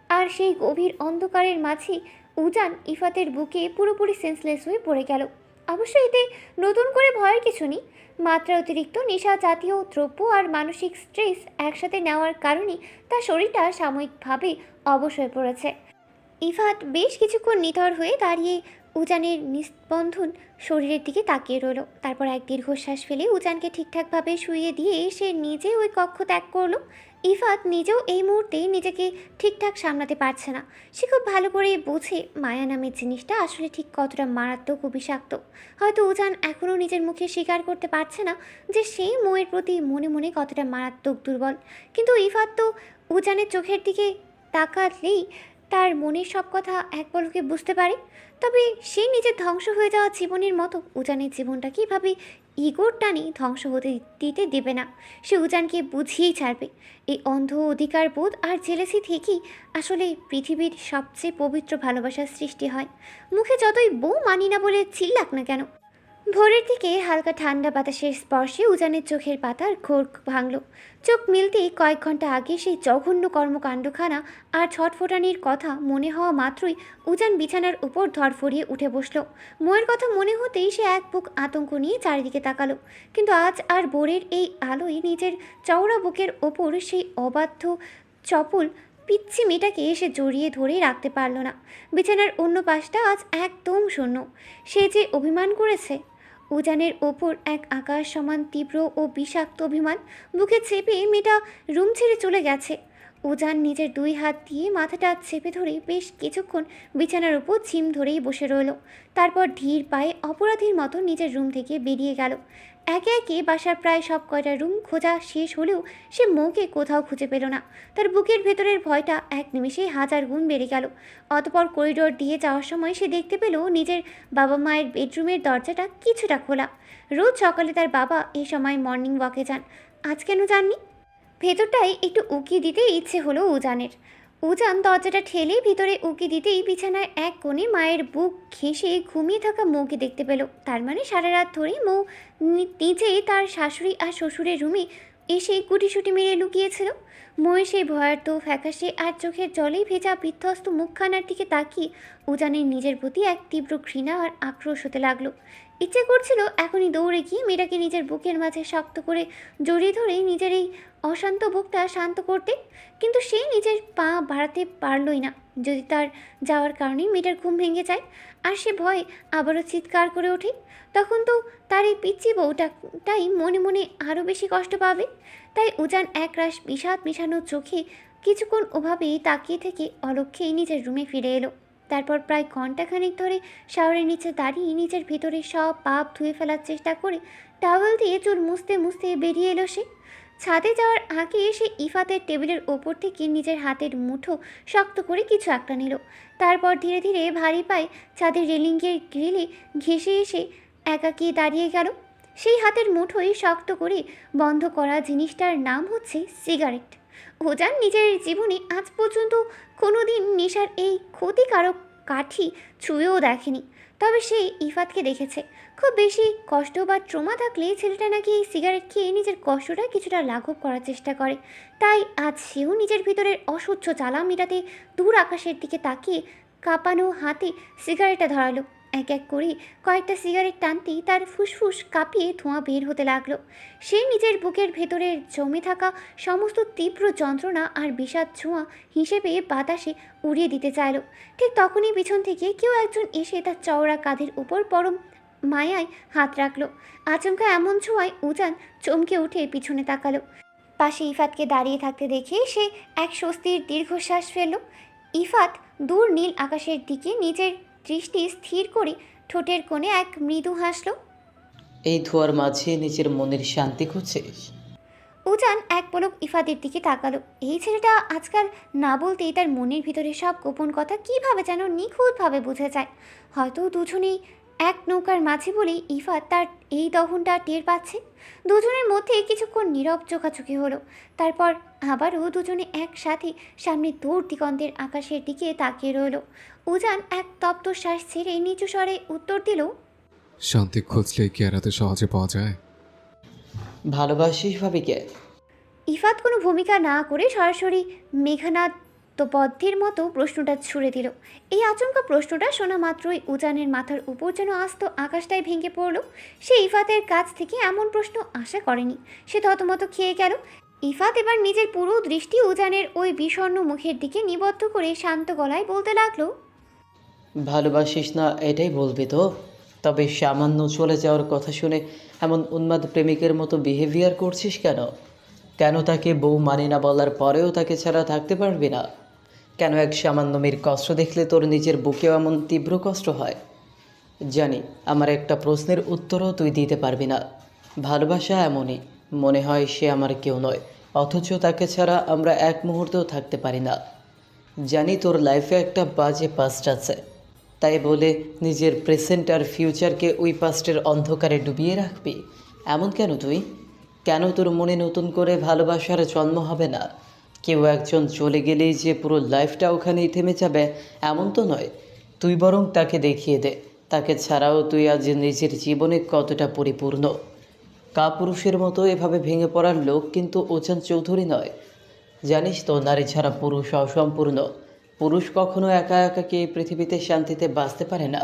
আর সেই গভীর অন্ধকারের মাঝে উজান ইফাতের বুকে পুরোপুরি সেন্সলেস হয়ে পড়ে গেল। অবশ্য এতে নতুন করে ভয়ের কিছু নেই। মাত্রা অতিরিক্ত নেশা জাতীয় দ্রব্য আর মানসিক স্ট্রেস একসাথে নেওয়ার কারণে তার শরীরটা সাময়িকভাবে অবশ হয়ে পড়েছে। ইফাত বেশ কিছুক্ষণ নিথর হয়ে দাঁড়িয়ে উজানের নিস্পন্দন শরীরের দিকে তাকিয়ে রইল। তারপর এক দীর্ঘশ্বাস ফেলে উজানকে ঠিকঠাকভাবে শুইয়ে দিয়ে সে নিজে ওই কক্ষ ত্যাগ করলো। ইফাত নিজেও এই মুহূর্তে নিজেকে ঠিকঠাক সামলাতে পারছে না। সে খুব ভালো করে বোঝে মায়া নামের জিনিসটা আসলে ঠিক কতটা মারাত্মক ও বিষাক্ত। হয়তো উজান এখনও নিজের মুখে স্বীকার করতে পারছে না যে সেই মোয়ের প্রতি মনে মনে কতটা মারাত্মক দুর্বল। কিন্তু ইফাত তো উজানের চোখের দিকে তাকালেই তার মনের সব কথা এক পলকে বুঝতে পারে। তবে সে নিজের ধ্বংস হয়ে যাওয়া জীবনের মতো উজানের জীবনটা কীভাবে ইগোর টানে ধ্বংস হতে দিতে দেবে না। সে উজানকে বুঝিয়েই ছাড়বে। এই অন্ধ অধিকার বোধ আর জেলেসি থেকেই আসলে পৃথিবীর সবচেয়ে পবিত্র ভালোবাসার সৃষ্টি হয়। মুখে যতই বউ মানি না বলে চিল্লাক না কেন। ভোরের দিকে হালকা ঠান্ডা বাতাসের স্পর্শে উজানের চোখের পাতার ঘোর ভাঙল। চোখ মিলতেই কয়েক ঘন্টা আগে সেই জঘন্য কর্মকাণ্ডখানা আর ছটফটানির কথা মনে হওয়া মাত্রই উজান বিছানার উপর ধরফরিয়ে উঠে বসল। মোয়ের কথা মনে হতেই সে এক বুক আতঙ্ক নিয়ে চারিদিকে তাকালো। কিন্তু আজ আর ভোরের এই আলোয় নিজের চওড়া বুকের ওপর সেই অবাধ্য চপল পিচ্ছি মেয়েটাকে এসে জড়িয়ে ধরে রাখতে পারল না। বিছানার অন্য পাশটা আজ একদম শূন্য। সে যে অভিমান করেছে উজানের ওপর, এক আকাশ সমান তীব্র ও বিষাক্ত অভিমান বুকে চেপে মেয়েটা রুম ছেড়ে চলে গেছে। উজান নিজের দুই হাত দিয়ে মাথাটা চেপে ধরে বেশ কিছুক্ষণ বিছানার উপর ঝিম ধরেই বসে রইল। তারপর ধীর পায়ে অপরাধীর মতো নিজের রুম থেকে বেরিয়ে গেল। একে একে বাসার প্রায় সব কয়টা রুম খোঁজা শেষ হলেও সে মৌকে কোথাও খুঁজে পেল না। তার বুকের ভেতরের ভয়টা এক নিমেষেই 1000 গুণ বেড়ে গেল। অতপর করিডোর দিয়ে যাওয়ার সময় সে দেখতে পেল নিজের বাবা মায়ের বেডরুমের দরজাটা কিছুটা খোলা। রোজ সকালে তার বাবা এই সময় মর্নিং ওয়াকে যান। আজ কেন যাননি? ভেতরটায় একটু উকি দিতে ইচ্ছে হলো উজানের। উজান দরজাটা ঠেলে ভিতরে উকি দিতেই বিছানায় এক কোণে মায়ের বুক ঘেঁষে ঘুমিয়ে থাকা মৌকে দেখতে পেল। তার মানে সারা রাত ধরে মৌ নিজেই তার শাশুড়ি আর শ্বশুরের রুমে এসে গুটিসুটি মেরে লুকিয়েছিল। মৌয়ের সেই ভয়ার্থ ফ্যাকাশে আর চোখের জলেই ভেজা বিধ্বস্ত মুখখানার দিকে তাকিয়ে উজানের নিজের প্রতি এক তীব্র ঘৃণা আর আক্রোশ হতে লাগলো। ইচ্ছে করছিল এখনই দৌড়ে গিয়ে মেয়েটাকে নিজের বুকের মাঝে শক্ত করে জড়িয়ে ধরে নিজের এই অশান্ত বুকটা শান্ত করতে। কিন্তু সে নিজের পা বাড়াতে পারলই না। যদি তার যাওয়ার কারণে মেয়েটার ঘুম ভেঙে যায় আর সে ভয়ে আবারও চিৎকার করে ওঠে, তখন তো তার এই পিচ্চি বউটাই মনে মনে আরও বেশি কষ্ট পাবে। তাই উজান একরাশ বিষাদ মিশানো চোখে কিছুক্ষণ ওভাবেই তাকিয়ে থেকে অলক্ষ্যেই নিজের রুমে ফিরে এলো। তারপর প্রায় ঘন্টাখানেক ধরে শাওয়ারের নিচে দাঁড়িয়ে নিজের ভিতরে সব পাপ ধুয়ে ফেলার চেষ্টা করে টাওয়েল দিয়ে চুল মুছতে মুছতে বেরিয়ে এলো সে। ছাদে যাওয়ার আগে সে ইফাতের টেবিলের ওপর থেকে নিজের হাতের মুঠো শক্ত করে কিছু একটা নিল। তারপর ধীরে ধীরে ভারী পায়ে ছাদের রেলিংয়ের গ্রিলে ঘেঁষে এসে একাকী দাঁড়িয়ে গেল। সেই হাতের মুঠোই শক্ত করে বন্ধ করা জিনিসটার নাম হচ্ছে সিগারেট। উজান নিজের জীবনে আজ পর্যন্ত কোনো দিন নেশার এই ক্ষতিকারক কাঠি ছুঁয়েও দেখেনি। তবে সে ইফাতকে দেখেছে। খুব বেশি কষ্ট বা ট্রমা থাকলে ছেলেটা নাকি এই সিগারেট খেয়ে নিজের কষ্টটা কিছুটা লাঘব করার চেষ্টা করে। তাই আজ সেও নিজের ভিতরের অসহ্য জ্বালা মেটাতে দূর আকাশের দিকে তাকিয়ে কাঁপানো হাতে সিগারেটটা ধরালো। এক এক করে কয়েকটা সিগারেট টানতেই তার ফুসফুস কাঁপিয়ে ধোঁয়া বের হতে লাগলো। সে নিজের বুকের ভেতরের জমে থাকা সমস্ত তীব্র যন্ত্রণা আর বিষাদ ছোঁয়া হিসেবে বাতাসে উড়িয়ে দিতে চাইল। ঠিক তখনই পিছন থেকে কেউ একজন এসে তার চওড়া কাঁধের উপর পরম মায়ায় হাত রাখলো। আচমকা এমন ছোঁয়ায় উজান চমকে উঠে পিছনে তাকালো। পাশে ইফাতকে দাঁড়িয়ে থাকতে দেখে সে এক স্বস্তির দীর্ঘশ্বাস ফেলল। ইফাত দূর নীল আকাশের দিকে নিজের দৃষ্টি স্থির করে ঠোঁটের কোণে এক মৃদু হাসল। এই ধোয়ার মাঝে নিজের মনের শান্তি খুঁজছিস? উজান এক পলক ইফাতের দিকে তাকালো। এই ছেলেটা আজকাল না বলতেই তার মনের ভিতরে সব গোপন কথা কিভাবে যেন নিখুঁতভাবে বুঝে যায়। হয়তো দুজনেই এক নৌকার মাঝে বলেই ইফাত তার এই দহনটা টের পাচ্ছে। দুজনের মধ্যে কিছুক্ষণ নীরব চোখাচোখি হলো। তারপর আবারও দুজনে একসাথে সামনে দূর দিগন্তের আকাশের দিকে তাকিয়ে রইল। উজান এক তপ্ত শ্বাস ছেড়ে নিচু স্বরে উত্তর দিল, শান্তি খুঁজলে কি আর এত সহজে পাওয়া যায়? ভালোবাসিস ভাবিকে? ইফাত কোনো ভূমিকা না করে সরাসরি মেঘনাদ বদ্ধের মতো প্রশ্নটা ছুড়ে দিল। এই আচমকা প্রশ্নটা শোনা মাত্রই উজানের মাথার উপর যেন আস্ত আকাশটাই ভেঙে পড়ল। সে ইফাতের কাছ থেকে এমন প্রশ্ন আশা করেনি। সে থতমত খেয়ে গেল। ইফাত এবার নিজের পুরো দৃষ্টি উজানের ওই বিষণ্ণ মুখের দিকে নিবদ্ধ করে শান্ত গলায় বলতে লাগলো, ভালোবাসিস না এটাই বলবি তো? তবে সামান্য চলে যাওয়ার কথা শুনে এমন উন্মাদ প্রেমিকের মতো বিহেভিয়ার করছিস কেন? কেন তাকে বউ মানি না বলার পরেও তাকে ছাড়া থাকতে পারবি না? কেন এক সামান্য মেয়ের কষ্ট দেখলে তোর নিজের বুকেও এমন তীব্র কষ্ট হয়? জানি আমার একটা প্রশ্নের উত্তরও তুই দিতে পারবি না। ভালোবাসা এমনই, মনে হয় সে আমার কেউ নয়, অথচ তাকে ছাড়া আমরা এক মুহূর্তেও থাকতে পারি না। জানি তোর লাইফে একটা বাজে পাস্ট আছে, তাই বলে নিজের প্রেজেন্ট আর ফিউচারকে ওই পাস্টের অন্ধকারে ডুবিয়ে রাখবি? এমন কেন তুই? কেন তোর মনে নতুন করে ভালোবাসার জন্ম হবে না? কেউ একজন চলে গেলেই যে পুরো লাইফটা ওখানেই থেমে যাবে এমন তো নয়। তুই বরং তাকে দেখিয়ে দে তাকে ছাড়াও তুই আজ নিজের জীবনে কতটা পরিপূর্ণ। কাপুরুষের মতো এভাবে ভেঙে পড়ার লোক কিন্তু ওজান চৌধুরী নয়। জানিস তো, নারী ছাড়া পুরুষ অসম্পূর্ণ। পুরুষ কখনো একা একাকে এই পৃথিবীতে শান্তিতে বাঁচতে পারে না।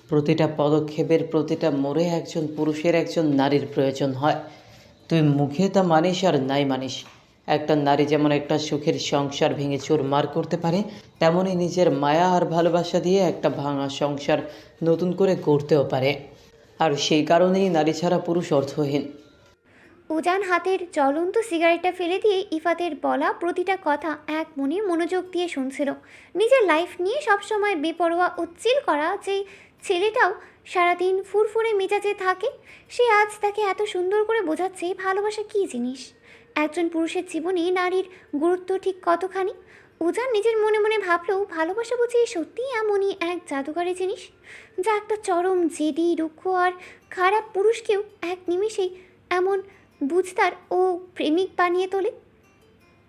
প্রতিটা পদক্ষেপের প্রতিটা মোড়ে একজন পুরুষের একজন নারীর প্রয়োজন হয়। তুই মুখে তা মানিস আর নাই মানিস। একটা নারী যেমন একটা সুখের সংসার ভেঙে চুরমার করতে পারে, তেমনই নিজের মায়া আর ভালোবাসা দিয়ে একটা ভাঙা সংসার নতুন করে গড়তেও পারে। আর সেই কারণেই নারী ছাড়া পুরুষ অর্থহীন। উজান হাতের জ্বলন্ত সিগারেটটা ফেলে দিয়ে ইফাতের বলা প্রতিটা কথা এক মনে মনোযোগ দিয়ে শুনছিল। নিজের লাইফ নিয়ে সবসময় বেপরোয়া ও চিল করা যে ছেলেটাও সারাদিন ফুরফুরে মেজাজে থাকে, সে আজ তাকে এত সুন্দর করে বোঝাচ্ছে ভালোবাসা কী জিনিস, একজন পুরুষের জীবনে নারীর গুরুত্ব ঠিক কতখানি। উজান নিজের মনে মনে ভাবলেও ভালোবাসা বুঝি সত্যিই এমনই এক জাদুকরী জিনিস, যা একটা চরম জেদি রুক্ষ আর খারাপ পুরুষকেও এক নিমেষেই এমন বুঝতার ও প্রেমিক বানিয়ে তোলে।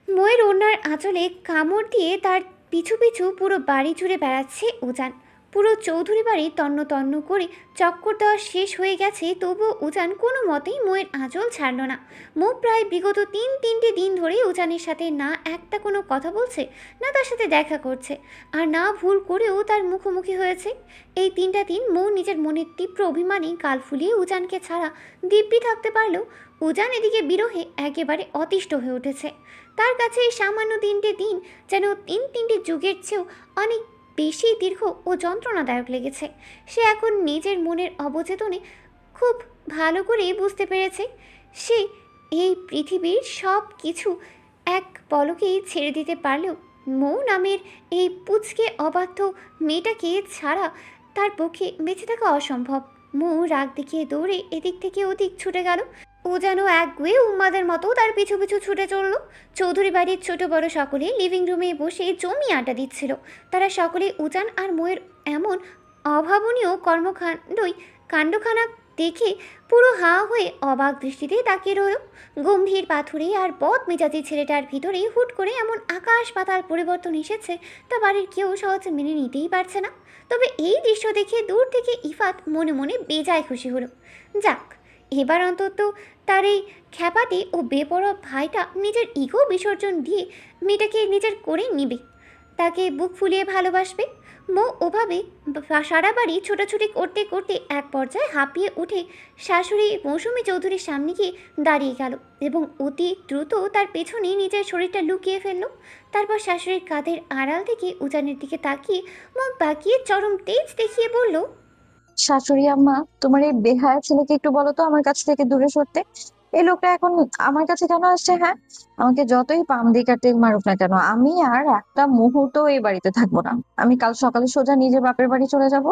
ময়ের ওনার আঁচলে কামড় দিয়ে তার পিছু পিছু পুরো বাড়ি জুড়ে বেড়াচ্ছে উজান। পুরো চৌধুরী বাড়ি তন্ন তন্ন করে চক্কর দেওয়া শেষ হয়ে গেছে, তবুও উজান কোনো মতেই ময়ের আঁচল ছাড়ল না। মো প্রায় বিগত তিনটে দিন ধরে উজানের সাথে না একটা কোনো কথা বলছে, না তার সাথে দেখা করছে, আর না ভুল করেও তার মুখোমুখি হয়েছে। এই 3টা দিন মৌ নিজের মনের তীব্র অভিমানে গাল ফুলিয়ে উজানকে ছাড়া দিব্যি থাকতে পারলেও উজান এদিকে বিরহে একেবারে অতিষ্ঠ হয়ে উঠেছে। তার কাছে এই সামান্য 3টে দিন যেন তিনটে যুগের চেয়েও অনেক বেশি দীর্ঘ ও যন্ত্রণাদায়ক লেগেছে। সে এখন নিজের মনের অবচেতনে খুব ভালো করেই বুঝতে পেরেছে সে এই পৃথিবীর সব কিছু এক পলকেই ছেড়ে দিতে পারলেও মৌ নামের এই পুচকে অবাধ্য মেয়েটাকে ছাড়া তার পক্ষে বেঁচে থাকা অসম্ভব। মৌ রাগ দেখিয়ে দৌড়ে এদিক থেকে ওদিক ছুটে গেল। ও যেন একগুয়ে উন্মাদের মতো তার পিছু পিছু ছুটে চলল। চৌধুরী বাড়ির ছোট বড় সকলে লিভিং রুমে বসে জমি আড্ডা দিচ্ছিল। তারা সকলে উজান আর ময়ের এমন অভাবনীয় কাণ্ডখানা দেখে পুরো হাঁ হয়ে অবাক দৃষ্টিতে তাকিয়ে রইল। গম্ভীর পাথুরে আর বদ মেজাজি ছেলেটার ভিতরে হুট করে এমন আকাশ পাতাল পরিবর্তন এসেছে তা বাড়ির কেউ সহজে মেনে নিতেই পারছে না। তবে এই দৃশ্য দেখে দূর থেকে ইফাত মনে মনে বেজায় খুশি হলো। যাক, এবার অন্তত তার এই খ্যাপাতে ও বেপরোয়া ভাইটা নিজের ইগো বিসর্জন দিয়ে মেয়েটাকে নিজের করে নিবে, তাকে বুক ফুলিয়ে ভালোবাসবে। মৌ ওভাবে সারা বাড়ি ছোটাছুটি করতে করতে এক পর্যায়ে হাঁপিয়ে উঠে শাশুড়ি মৌসুমী চৌধুরীর সামনে গিয়ে দাঁড়িয়ে গেল এবং অতি দ্রুত তার পেছনে নিজের শরীরটা লুকিয়ে ফেলল। তারপর শাশুড়ির কাঁধের আড়াল থেকে উজানের দিকে তাকিয়ে মুখ বাঁকিয়ে চরম তেজ দেখিয়ে বলল, শাশুড়ি আম্মা, তোমার এই বেহায়া ছেলেকে একটু বলো তো আমার কাছ থেকে দূরে সরতে। এই লোকটা এখন আমার কাছে কেন আসছে? হ্যাঁ, আমাকে যতই পাম দিয়ে কাটে মারুক না কেন, আমি আর একটা মুহূর্ত এই বাড়িতে থাকবো না। আমি কাল সকালে সোজা নিজের বাপের বাড়ি চলে যাব।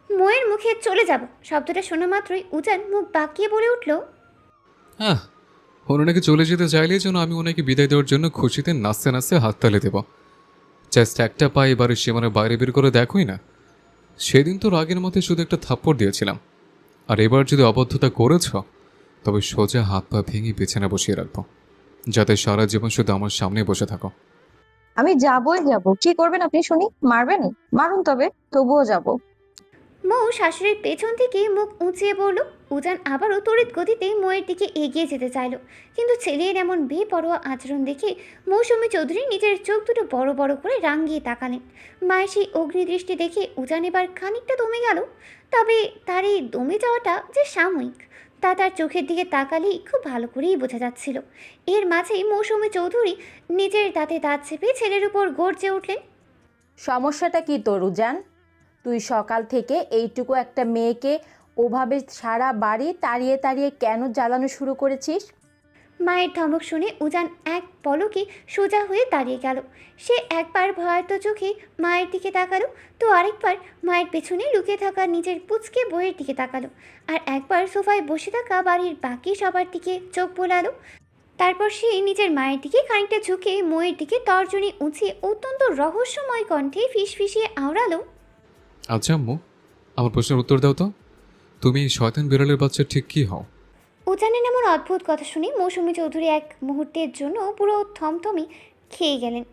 ময়ের মুখে চলে যাব শব্দটা শোনা মাত্রই উজান মুখ বাঁকিয়ে বলে উঠল, হ্যাঁ, ওনাকে চলে যেতে চাইলেই যেন আমি ওনাকে বিদায় দেওয়ার জন্য খুশিতে নাচতে নাচতে হাততালি দেব। জাস্ট একটা পা এবারে সীমানার বাইরে বের করে দেখোই না। সেদিন তো রাগের মধ্যে শুধু একটা থাপ্পড় দিয়েছিলাম, আর এবার যদি অবদ্ধতা করেছ তবে সোজা হাত পা ভেঙে বিছানা বসিয়ে রাখবো, যাতে সারা জীবন শুধু আমার সামনে বসে থাকো। আমি যাবই যাব। কি করবেন আপনি শুনি? মারবেন? মারুন, তবে তবুও যাব। মৌ শাশুড়ির পেছন থেকে মুখ উঁচিয়ে বলল। উজান আবারও তড়িৎ গতিতে ময়ের দিকে এগিয়ে যেতে চাইল, কিন্তু ছেলের এমন বেপরোয়া আচরণ দেখে মৌসুমী চৌধুরী নিজের চোখ দুটো বড় বড় করে রাঙিয়ে তাকালেন। মায়ের সেই অগ্নিদৃষ্টি দেখে উজান এবার খানিকটা দমে গেল, তবে তার এই দমে যাওয়াটা যে সাময়িক তা তার চোখের দিকে তাকালেই খুব ভালো করেই বোঝা যাচ্ছিল। এর মাঝেই মৌসুমী চৌধুরী নিজের দাঁতে দাঁত চেপে ছেলের উপর গর্জে উঠলেন, সমস্যাটা কি তোর উজান? তুই সকাল থেকে এইটুকু একটা মেয়েকে ওভাবে সারা বাড়ি তাড়িয়ে তাড়িয়ে কেন জ্বালানো শুরু করেছিস? মায়ের ধমক শুনে উজান এক পলকে সোজা হয়ে দাঁড়িয়ে গেল। সে একবার ভয়ার্ত চোখে মায়ের দিকে তাকালো, তো আরেকবার মায়ের পেছনে লুকিয়ে থাকা নিজের পুচকে বইয়ের দিকে তাকালো, আর একবার সোফায় বসে থাকা বাড়ির বাকি সবার দিকে চোখ বোলালো। তারপর সে নিজের মায়ের দিকে খানিকটা ঝুঁকে মোয়ের দিকে তর্জনী উঁচিয়ে অত্যন্ত রহস্যময় কণ্ঠে ফিসফিসিয়ে আওড়ালো, আচ্ছা আম্মু, আমার প্রশ্নের উত্তর দাও তো। তুমি এই শয়তান বিড়ালের বাচ্চা ঠিক কী হও? উজানের এমন অদ্ভুত কথা শুনে মৌসুমী চৌধুরী এক মুহূর্তের জন্য পুরো থমথমি খেয়ে গেলেন।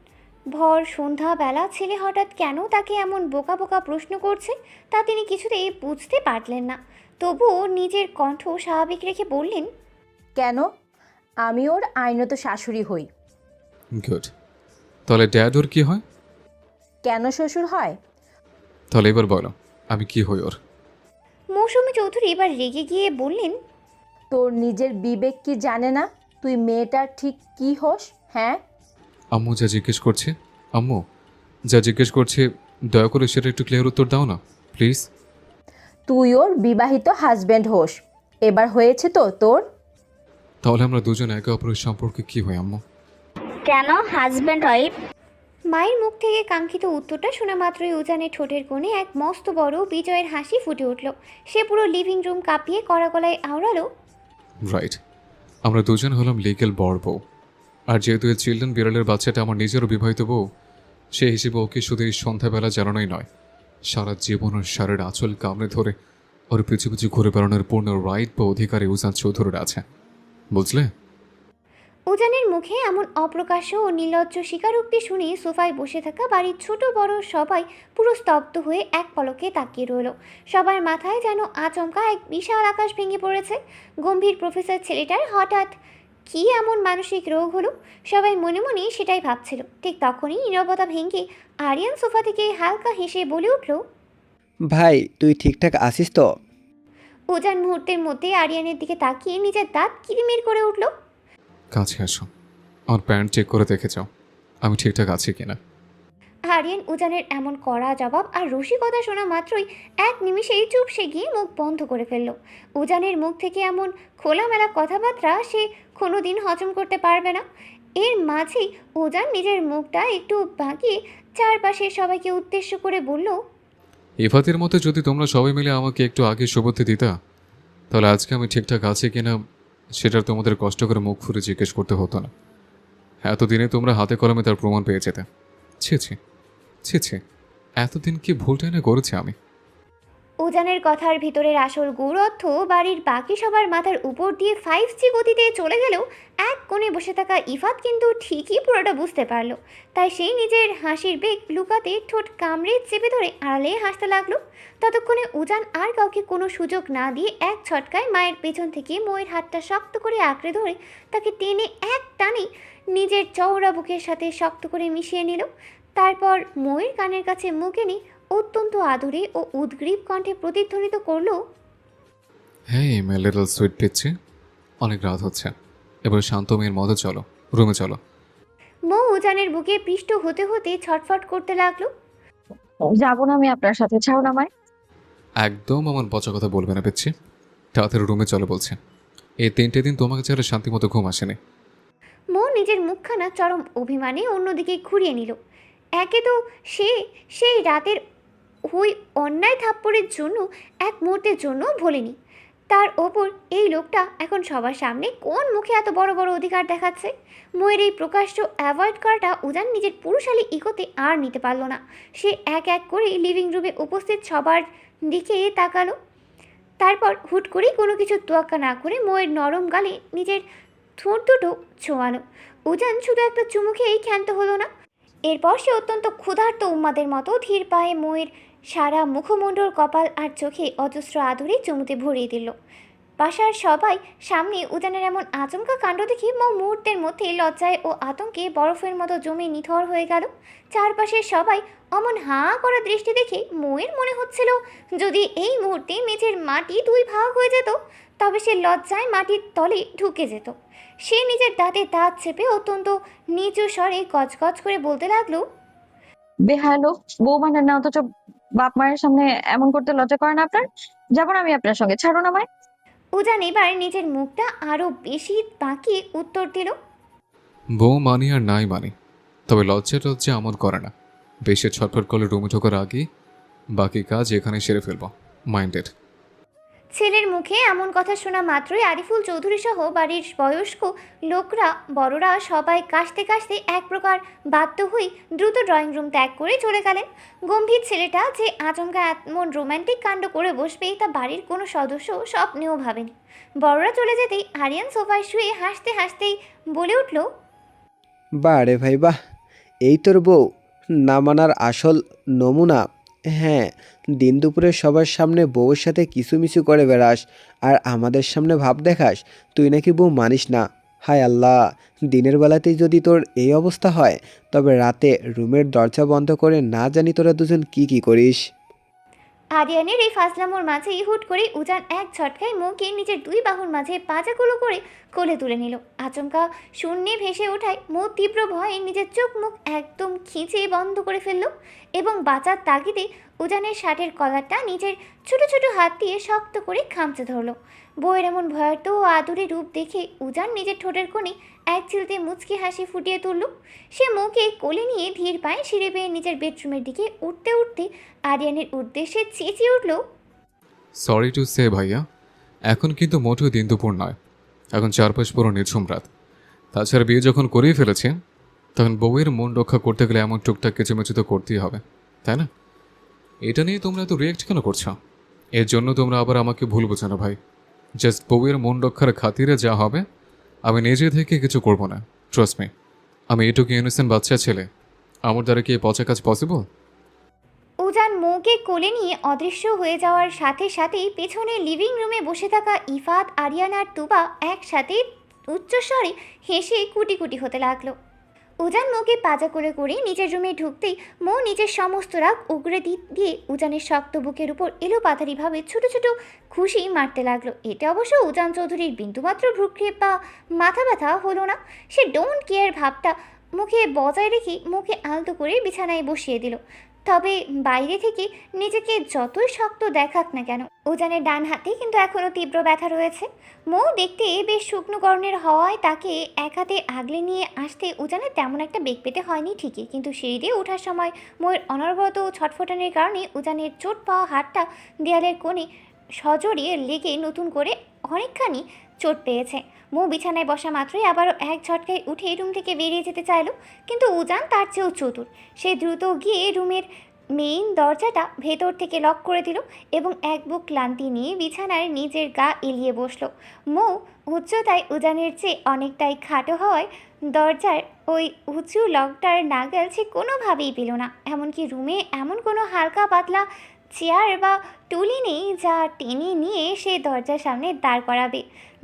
ভর সন্ধ্যাবেলা ছেলে হঠাৎ কেন তাকে এমন বোকা বোকা প্রশ্ন করছে তা তিনি কিছুতেই বুঝতে পারলেন না। তবুও নিজের কণ্ঠ স্বাভাবিক রেখে বললেন, কেন? আমি ওর আইনত শাশুড়ি হই। গুড। তাহলে ড্যাড ওর কী হয়? কেন শ্বশুর হয়? তাহলে এবার বলো, আমি কি হই ওর? মৌসুমী চৌধুরী এবার রেগে গিয়ে বললেন, তোর নিজের বিবেক কি জানে না তুই মেয়েটার ঠিক কি হোস? হ্যাঁ, আম্মু যা জিজ্ঞেস করছে, আম্মু যা জিজ্ঞেস করছে, দয়া করে সেটা একটু ক্লিয়ার উত্তর দাও না প্লিজ। তুই ওর বিবাহিত হাজব্যান্ড হোস। এবার হয়েছে তো তোর? তাহলে আমরা দুজন একে অপরের সম্পর্কে কি হই আম্মু? কেন হাজব্যান্ড ওয়াইফ? মায়ের মুখ থেকে কাঙ্ক্ষিত উত্তরটা শোনা মাত্রই উজানের ঠোঁটের কোণে এক মস্ত বড় বিজয়ের হাসি ফুটে উঠল। সে পুরো লিভিং রুম কাঁপিয়ে কড়া গলায় আওড়ালো, রাইট, আমরা দুজন হলাম লিগেল বর বউ। আর যেহেতু এই চিলড্রেন বিড়ালের বাচ্চাটা আমার নিজেরও বিবাহিত বউ, সেই হিসেবে ওকে শুধু এই সন্ধ্যাবেলা জানানোই নয়, সারা জীবন ওর সারের আঁচল কামড়ে ধরে ওর পিছু পিছু ঘুরে বেড়ানোর পূর্ণ রাইট বা অধিকারী উজান চৌধুরীর আছে, বুঝলে? উজানের মুখে এমন অপ্রকাশ্য ও নির্লজ্জ স্বীকারোক্তি শুনে সোফায় বসে থাকা বাড়ির ছোট বড় সবাই পুরো স্তব্ধ হয়ে এক পলকে তাকিয়ে রইল। সবার মাথায় যেন আচমকা এক বিশাল আকাশ ভেঙে পড়েছে। গম্ভীর প্রফেসর ছেলেটার হঠাৎ কী এমন মানসিক রোগ হলো, সবাই মনে মনে সেটাই ভাবছিল। ঠিক তখনই নীরবতা ভেঙে আরিয়ান সোফা থেকে হালকা হেসে বলে উঠল, ভাই তুই ঠিকঠাক আছিস তো? উজান মুহূর্তের মধ্যে আরিয়ানের দিকে তাকিয়ে নিজের দাঁত কিরিমির করে উঠল। কাছে আসো, আমার প্যান্ট চেক করে দেখে যাও আমি ঠিকঠাক আছি কিনা। আরিয়ান উজানের এমন কড়া জবাব আর রসিকতা শোনা মাত্রই এক নিমিষেই চুপসে গিয়ে মুখ বন্ধ করে ফেলল। উজানের মুখ থেকে এমন খোলামেলা কথাবার্তা সে কোনোদিন হজম করতে পারবে না। এর মাঝেই উজান নিজের মুখটা একটু বাঁকিয়ে চারপাশের সবাইকে উদ্দেশ্য করে বলল, ইফাতের মতো যদি তোমরা সবাই মিলে আমাকে একটু আগে সুবুদ্ধি দিতা, তাহলে আজকে আমি ঠিকঠাক আছি কিনা সেটার তোমাদের কষ্ট করে মুখ ফুরে জিজ্ঞেস করতে হতো না। এতদিনে তোমরা হাতে কলমে তার প্রমাণ পেয়ে যেতে। ছি ছি ছি ছি, এতদিন কি ভুলটাই না করেছি আমি। উজানের কথার ভিতরের আসল গূঢ় অর্থ বাড়ির বাকি সবার মাথার উপর দিয়ে 5G গতিতে চলে গেলেও এক কোণে বসে থাকা ইফাত কিন্তু ঠিকই পুরোটা বুঝতে পারল। তাই সেই নিজের হাসির বেগ লুকাতে ঠোঁট কামড়ে চেপে ধরে আড়ালে হাসতে লাগলো। ততক্ষণে উজান আর কাউকে কোনো সুযোগ না দিয়ে এক ছটকায় মায়ের পেছন থেকে মোয়ের হাতটা শক্ত করে আঁকড়ে ধরে তাকে টেনে এক টানে নিজের চওড়া বুকের সাথে শক্ত করে মিশিয়ে নিল। তারপর মোয়ের কানের কাছে মুখ এনে অত্যন্ত আদরে ও উদ্গ্রীব কণ্ঠে প্রতিধ্বনিত করল, হ্যাঁ মাই লিটল সুইট পিচ্ছি, অনেক রাত হচ্ছে, এবার শান্ত মেয়ের মতো চলো, রুমে চলো। মৌ উজানের বুকে পৃষ্ঠ হতে হতে ছটফট করতে লাগলো। যাবো না আমি আপনার সাথে, ছাড়ুন আমায়। একদম আমার পচা কথা বলবে না পিচ্ছি, তাড়াতাড়ি রুমে চলো বলছে। এই 3টে দিন তোমাকে ছাড়া শান্তিমতো ঘুম আসেনি। মৌ নিজের মুখখানা চরম অভিমানে অন্যদিকে ঘুরিয়ে নিল। একে তো সে সেই রাতের ওই অন্যায় থাপ্পড়ের জন্য এক মুহূর্তের জন্য ভোলেনি, তার ওপর এই লোকটা এখন সবার সামনে কোন মুখে এত বড় বড় অধিকার দেখাচ্ছে। ময়ের এই প্রকাশ্য অ্যাভয়েড করাটা উজান নিজের পুরুষালী ইগোতে আর নিতে পারল না। সে এক এক করে লিভিং রুমে উপস্থিত সবার দিকে তাকালো। তারপর হুট করেই কোনো কিছু তোয়াক্কা না করে ময়ের নরম গালে নিজের ঠোঁট দুটো ছোঁয়ালো। উজান শুধু একটা চুমু খেয়েই ক্ষান্ত হলো না। এরপর সে অত্যন্ত ক্ষুধার্ত উন্মাদের মতো ধীর পায়ে ময়ের সারা মুখমণ্ডল, কপাল আর চোখে অজস্র আদরে চুমুতে ভরিয়ে দিল। বাসার সবাই সামনে উজানের এমন আচমকা কাণ্ড দেখে মৌ মুহূর্তের মধ্যে লজ্জায় ও আতঙ্কে বরফের মতো জমে নিথর হয়ে গেল। চারপাশের সবাই অমন হাঁ করা দৃষ্টি দেখে মৌয়ের মনে হচ্ছিল যদি এই মুহূর্তে মেঝের মাটি 2 ভাগ হয়ে যেত তবে সে লজ্জায় মাটির তলে ঢুকে যেত। সে নিজের দাঁতে দাঁত চেপে অত্যন্ত নিচু স্বরে গজগজ করে বলতে লাগলো, বেহায়া লোক, বউ মানেন না, অথচ বাপ মায়ের সামনে এমন করতে লজ্জা করে না আপনার? যাবো না আমি আপনার সঙ্গে, ছাড়ুন আমায়। উজান এবার নিজের মুখটা আরও বেশি বাঁকিয়ে উত্তর দিল। বউ মানি আর নাই মানি, তবে লজ্জা টজ্জা আমল করে না। বেশি ছটফট করলে রুমে ঢোকার আগে বাকি কাজ এখানে সেরে ফেলবো। মাইন্ডেড। ছেলের মুখে এমন কথা শোনা মাত্রই আরিফুল চৌধুরী সহ বাড়ির বয়স্ক লোকরা, বড়রা সবাই কাশতে কাশতে এক প্রকার বাধ্য হয়ে দ্রুত ড্রয়িং রুম ত্যাগ করে চলে গেলেন। গম্ভীর ছেলেটা যে আচমকা এমন রোমান্টিক কাণ্ড করে বসবে তা বাড়ির কোনো সদস্য স্বপ্নেও ভাবেনি। বড়রা চলে যেতেই আরিয়ান সোফায় শুয়ে হাসতে হাসতেই বলে উঠল, বাহ রে ভাই বাহ, এই তোর বউ, না মানার আসল নমুনা। হ্যাঁ, দিন দুপুরে সবার সামনে বউয়ের সাথে কিসুমিসু করে বেড়াস, আর আমাদের সামনে ভাব দেখাস তুই নাকি বউ মানিস না। হায় আল্লাহ, দিনের বেলাতেই যদি তোর এই অবস্থা হয়, তবে রাতে রুমের দরজা বন্ধ করে না জানি তোরা দুজন কি কি করিস। আরিয়ানের এই ফাজলামোর মাঝেই হুট করে উজান এক ঝটকায় মুখে নিজের দুই বাহুর মাঝে পাজাগুলো করে কোলে তুলে নিল। আচমকা শূন্যে ভেসে ওঠায় মৌ তীব্র ভয়ে নিজের চোখ মুখ একদম খিঁচে বন্ধ করে ফেলল এবং বাঁচার তাগিদে উজানের শার্টের কলারটা নিজের ছোট ছোট হাত দিয়ে শক্ত করে খামচে ধরল। বউয়ের এমন ভয়ার্ত ও আদুরে রূপ দেখে উজান নিজের ঠোঁটের কোণে এক চিলতে মুচকি হাসি ফুটিয়ে তুলল। সে মুখে কোলে নিয়ে ধীর পায়ে সিঁড়ি বেয়ে নিজের বেডরুমের দিকে উঠতে উঠতে আরিয়ানের উদ্দেশ্যে চেঁচিয়ে উঠল, সরি টু সে ভাইয়া, এখন কিন্তু মোটেও দিন দুপুর নয়, এখন চারপাশ পুরো নিঝুম রাত। তাছাড়া বিয়ে যখন করেই ফেলেছে, তখন বউয়ের মন রক্ষা করতে গেলে এমন টুকটাক কেচেমেচে তো করতেই হবে, তাই না? এটা নিয়ে তোমরা এত রিয়েক্ট কেন করছো? এর জন্য তোমরা আবার আমাকে ভুল বোঝো না ভাই। জাস্ট বউয়ের মন রক্ষার খাতিরে যা হবে, আমি নিজে থেকে কিছু করব না। ট্রাস্ট মি, আমি এটুকু ইনোসেন্ট বাচ্চা ছেলে, আমার দ্বারা কি এই পচা কাজ পসিবল? উজান মৌকে কোলে নিয়ে অদৃশ্য হয়ে যাওয়ার সাথে সাথেই পেছনে লিভিং রুমে বসে থাকা ইফাত, আরিয়ান আর তুবা একসাথে উচ্চস্বরে হেসে কুটি কুটি হতে লাগলো। উজান মৌকে পাজা করে করে নিজের রুমে ঢুকতেই মৌ নিজের সমস্ত রাগ উগরে দিয়ে উজানের শক্ত বুকের উপর এলোপাথারিভাবে ছোট ছোট খুশি মারতে লাগলো। এতে অবশ্য উজান চৌধুরীর বিন্দুমাত্র ভ্রুক্ষেপ বা মাথা ব্যথা হলো না। সে ডোন্ট কেয়ার ভাবটা মুখে বজায় রেখে মুখে আলতো করে বিছানায় বসিয়ে দিল। তবে বাইরে থেকে নিজেকে যতই শক্ত দেখাক না কেন, উজানের ডান হাতে কিন্তু এখনও তীব্র ব্যথা রয়েছে। মৌ দেখতে বেশ শুকনো গরনের হওয়ায় তাকে এক হাতে আগলে নিয়ে আসতে উজানের তেমন একটা বেগ পেতে হয়নি ঠিকই, কিন্তু সিঁড়ি দিয়ে ওঠার সময় মৌয়ের অনবরত ছটফটানির কারণে উজানের চোট পাওয়া হাতটা দেয়ালের কোণে সজোরে লেগে নতুন করে অনেকখানি চোট পেয়েছে। মৌ বিছানায় বসা মাত্রই আবারও এক ঝটকায় উঠে রুম থেকে বেরিয়ে যেতে চাইল, কিন্তু উজান তার চেয়েও চতুর। সে দ্রুত গিয়ে রুমের মেইন দরজাটা ভেতর থেকে লক করে দিল এবং এক বুক ক্লান্তি নিয়ে বিছানায় নিজের গা এলিয়ে বসল। মৌ উচ্চতায় উজানের চেয়ে অনেকটাই খাটো হওয়ায় দরজার ওই উঁচু লকটার নাগাল সে কোনোভাবেই পেল না। এমনকি রুমে এমন কোনো হালকা পাতলা চেয়ার বা টুলি নেই যা টেনে নিয়ে সে দরজার সামনে দাঁড় করাবে।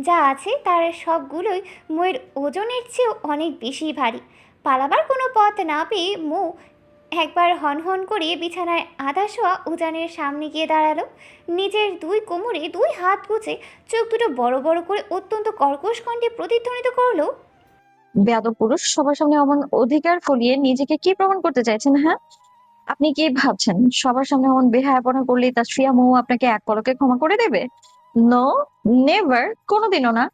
যা আছে তার সবগুলোই মৌয়ের ওজনের চেয়েও অনেক বেশি ভারী। পালাবার কোনো পথ না পেয়ে মৌ একবার হনহন করে বিছানায় আধা শোয়া উজানের সামনে গিয়ে দাঁড়ালো। নিজের দুই কোমরে দুই হাত গুজে চোখ দুটো বড় বড় করে অত্যন্ত কর্কশ কণ্ঠে প্রতিধ্বনিত করলো, বেয়াদব পুরুষ, সবার সামনে অমন অধিকার ফলিয়ে নিজেকে কি প্রমাণ করতে চাইছেন? হ্যাঁ, আপনি কি ভাবছেন সবার সামনে অমন বেহায়াপনা করলেই তার শ্রিয়া মৌ আপনাকে এক পলকে ক্ষমা করে দেবে? নো, নেভার, কোনোদিনও না।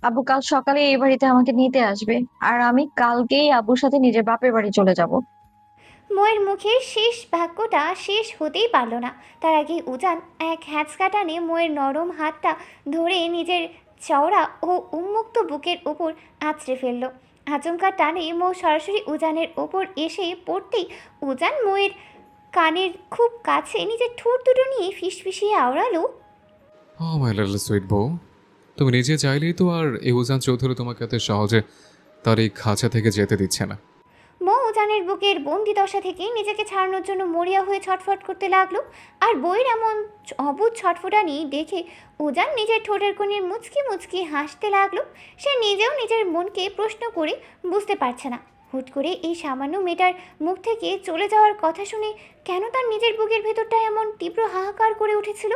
আব্বু কাল সকালে এই বাড়িতে আমাকে নিতে আসবে, আর আমি কালকেই আব্বুর সাথে নিজের বাপের বাড়ি চলে যাব। ময়ের মুখের শেষ বাক্যটা শেষ হতেই পারল না। তার আগে উজান এক হ্যাঁচকা টানে ময়ের নরম হাতটা ধরে নিজের চওড়া ও উন্মুক্ত বুকের ওপর আঁচড়ে ফেলল। আচমকা টানে মৌ সরাসরি উজানের ওপর এসে পড়তেই উজান ময়ের কানের খুব কাছে নিজের ঠোঁট দুটো নিয়ে ফিসফিসিয়ে আওড়ালো, ও মাই লিটল সুইট বউ, তুমি নিজে চাইলেই তো আর এই উজান চৌধুরী তোমাকে এত সহজে তার এই খাঁচা থেকে যেতে দিচ্ছে না। মৌ উজানের বুকের বন্দি দশা থেকে নিজেকে ছাড়ানোর জন্য মরিয়া হয়ে ছটফট করতে লাগলো। আর বইয়ের এমন অবুধ ছটফটানি দেখে উজান নিজের ঠোঁটের কোণে মুচকি মুচকি হাসতে লাগলো। সে নিজেও নিজের মনকে প্রশ্ন করে বুঝতে পারছে না, হুট করে এই সামান্য মেয়েটার মুখ থেকে চলে যাওয়ার কথা শুনে কেন তার নিজের বুকের ভেতরটা এমন তীব্র হাহাকার করে উঠেছিল।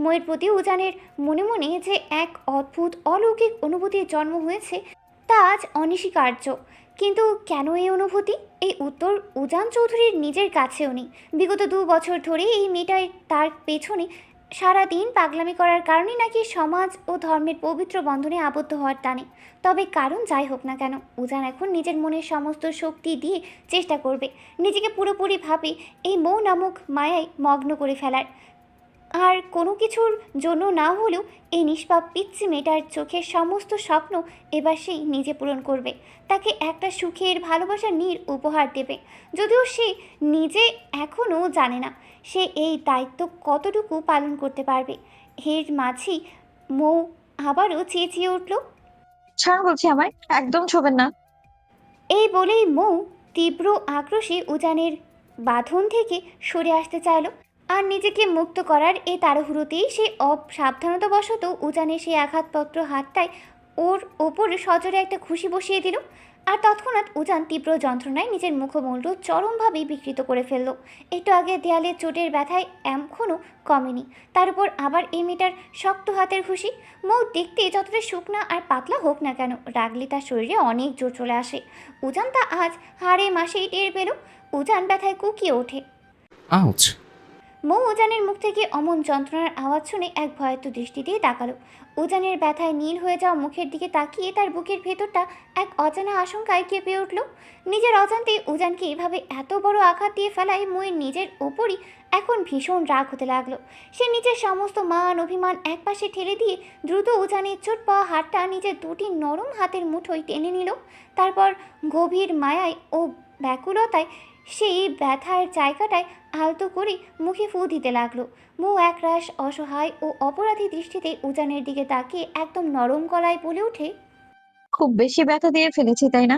ময়ের প্রতি উজানের মনে মনে যে এক অদ্ভুত অলৌকিক অনুভূতির জন্ম হয়েছে তা আজ অনস্বীকার্য। কিন্তু কেন এই অনুভূতি? এই উত্তর উজান চৌধুরীর নিজের কাছেও নেই। বিগত 2 বছর ধরে এই মেয়েটাই তার পেছনে সারাদিন পাগলামি করার কারণে নাকি সমাজ ও ধর্মের পবিত্র বন্ধনে আবদ্ধ হওয়ার টানে। তবে কারণ যাই হোক না কেন, উজান এখন নিজের মনের সমস্ত শক্তি দিয়ে চেষ্টা করবে নিজেকে পুরোপুরিভাবে এই মৌ নামক মায়ায় মগ্ন করে ফেলার। আর কোনো কিছুর জন্য না হলেও এই নিষ্পাপ পিচ্ছি মেয়েটার চোখের সমস্ত স্বপ্ন এবার সেই নিজে পূরণ করবে। তাকে একটা সুখের ভালোবাসার নীর উপহার দেবে। যদিও সে নিজে এখনও জানে না সে এই দায়িত্ব কতটুকু পালন করতে পারবে। এর মাঝেই মৌ আবারও চেঁচিয়ে উঠল, ছাড় বলছি, আমায় একদম ছোবেন না। এই বলেই মৌ তীব্র আক্রোশে উজানের বাঁধন থেকে সরে আসতে চাইল। আর নিজেকে মুক্ত করার এই তাড়াহুড়োতেই সে অসাবধানতাবশত উজানের সেই আঘাতপত্র হাতটায় ওর ওপর সজোরে একটা ঘুষি বসিয়ে দিল। আর তৎক্ষণাৎ উজান তীব্র যন্ত্রণায় নিজের মুখমণ্ডল চরমভাবে বিকৃত করে ফেলল। একটু আগে দেয়ালের চোটের ব্যথায় এখনও কমেনি, তার উপর আবার এই মেয়েটার শক্ত হাতের ঘুষি। মৌ দেখতে যতটা শুকনা আর পাতলা হোক না কেন, রাগলে তার শরীরে অনেক জোর চলে আসে। উজান তা আজ হাড়ে মাসেই টের পেল। উজান ব্যথায় কুকিয়ে ওঠে। আউচ! মৌ উজানের মুখ থেকে অমন যন্ত্রণার আওয়াজ শুনে এক ভয়ার্ত দৃষ্টি দিয়ে তাকালো। উজানের ব্যথায় নীল হয়ে যাওয়া মুখের দিকে তাকিয়ে তার বুকের ভেতরটা এক অজানা আশঙ্কায় কেঁপে উঠল। নিজের অজান্তে উজানকে এভাবে এত বড় আঘাত দিয়ে ফেলায় মৌয়ের নিজের ওপরই এখন ভীষণ রাগ হতে লাগলো। সে নিজের সমস্ত মান অভিমান একপাশে ঠেলে দিয়ে দ্রুত উজানের চোট পাওয়া হাতটা নিজের দুটি নরম হাতের মুঠোয় টেনে নিল। তারপর গভীর মায়ায় ও ব্যাকুলতায় সেই ব্যথার জায়গাটায় আলতো করে মুখে ফু দিতে লাগলো। মৌ একরাশ অসহায় ও অপরাধী দৃষ্টিতে উজানের দিকে তাকিয়ে একদম নরম গলায় বলে ওঠে, খুব বেশি ব্যথা দিয়ে ফেলেছি তাই না?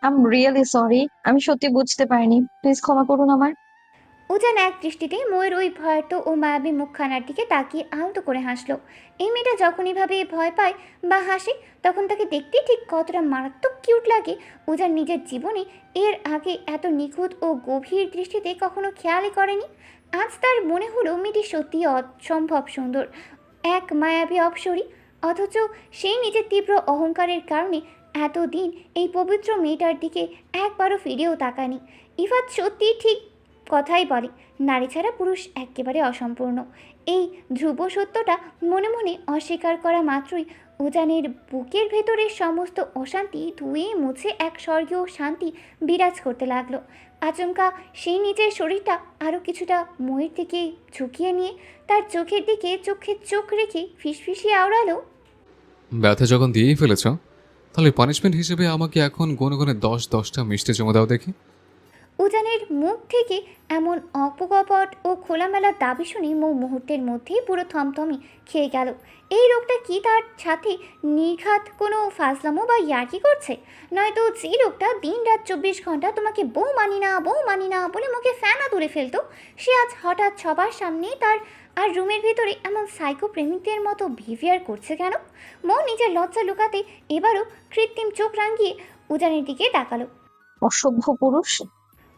আই এম রিয়েলি সরি, আমি সত্যি বুঝতে পারিনি, প্লিজ ক্ষমা করুন আমার। উজান এক দৃষ্টিতে ময়ের ওই ভয়ার্ত ও মায়াবী মুখখানার দিকে তাকিয়ে আলতো করে হাসলো। এই মেয়েটা যখনইভাবে ভয় পায় বা হাসে তখন তাকে দেখতে ঠিক কতটা মারাত্মক কিউট লাগে উজান নিজের জীবনে এর আগে এত নিখুঁত ও গভীর দৃষ্টিতে কখনো খেয়ালই করেনি। আজ তার মনে হলো মেয়েটি সত্যি অসম্ভব সুন্দর, এক মায়াবী অপসরী। অথচ সেই নিজের তীব্র অহংকারের কারণে এতদিন এই পবিত্র মেয়েটার দিকে একবারও ফিরেও তাকায়নি। ইফাত সত্যি ঠিক কথাই বলে, নারী ছাড়া পুরুষ একেবারে অসম্পূর্ণ। এই ধ্রুব সত্যটা মনে মনে অস্বীকার করা মাত্রই উজানের বুকের ভেতরের সমস্ত অশান্তি ধুয়ে মুছে এক স্বর্গীয় শান্তি বিরাজ করতে লাগলো। আচমকা সেই নিজের শরীরটা আরও কিছুটা ময়ের দিকে ঝুঁকিয়ে নিয়ে তার চোখের দিকে চোখে চোখ রেখে ফিসফিসিয়ে আওড়ালো, ব্যথা যখন দিয়েই ফেলেছ, তাহলে পানিশমেন্ট হিসেবে আমাকে এখন গুনে গুনে 10-10টা মিষ্টি জমা দাও দেখি। উজানের মুখ থেকে এমন অপকপট ও খোলামেলা দাবি শুনে মৌ মুহূর্তের মধ্যেই পুরো থমথমি খেয়ে গেল। এই লোকটা কি তার সাথে নির্ঘাত কোনো ফাজলামো বা ইয়ার্কি করছে? নয়তো যে লোকটা দিন রাত 24 ঘন্টা তোমাকে বউ মানি না বলে মুখে ফ্যানা তুলে ফেলতো, সে আজ হঠাৎ সবার সামনে তার আর রুমের ভেতরে এমন সাইকো প্রেমিকদের মতো বিহেভিয়ার করছে কেন? মৌ নিজের লজ্জা লুকাতে এবারও কৃত্রিম চোখ রাঙিয়ে উজানের দিকে তাকালো। অসভ্য পুরুষ।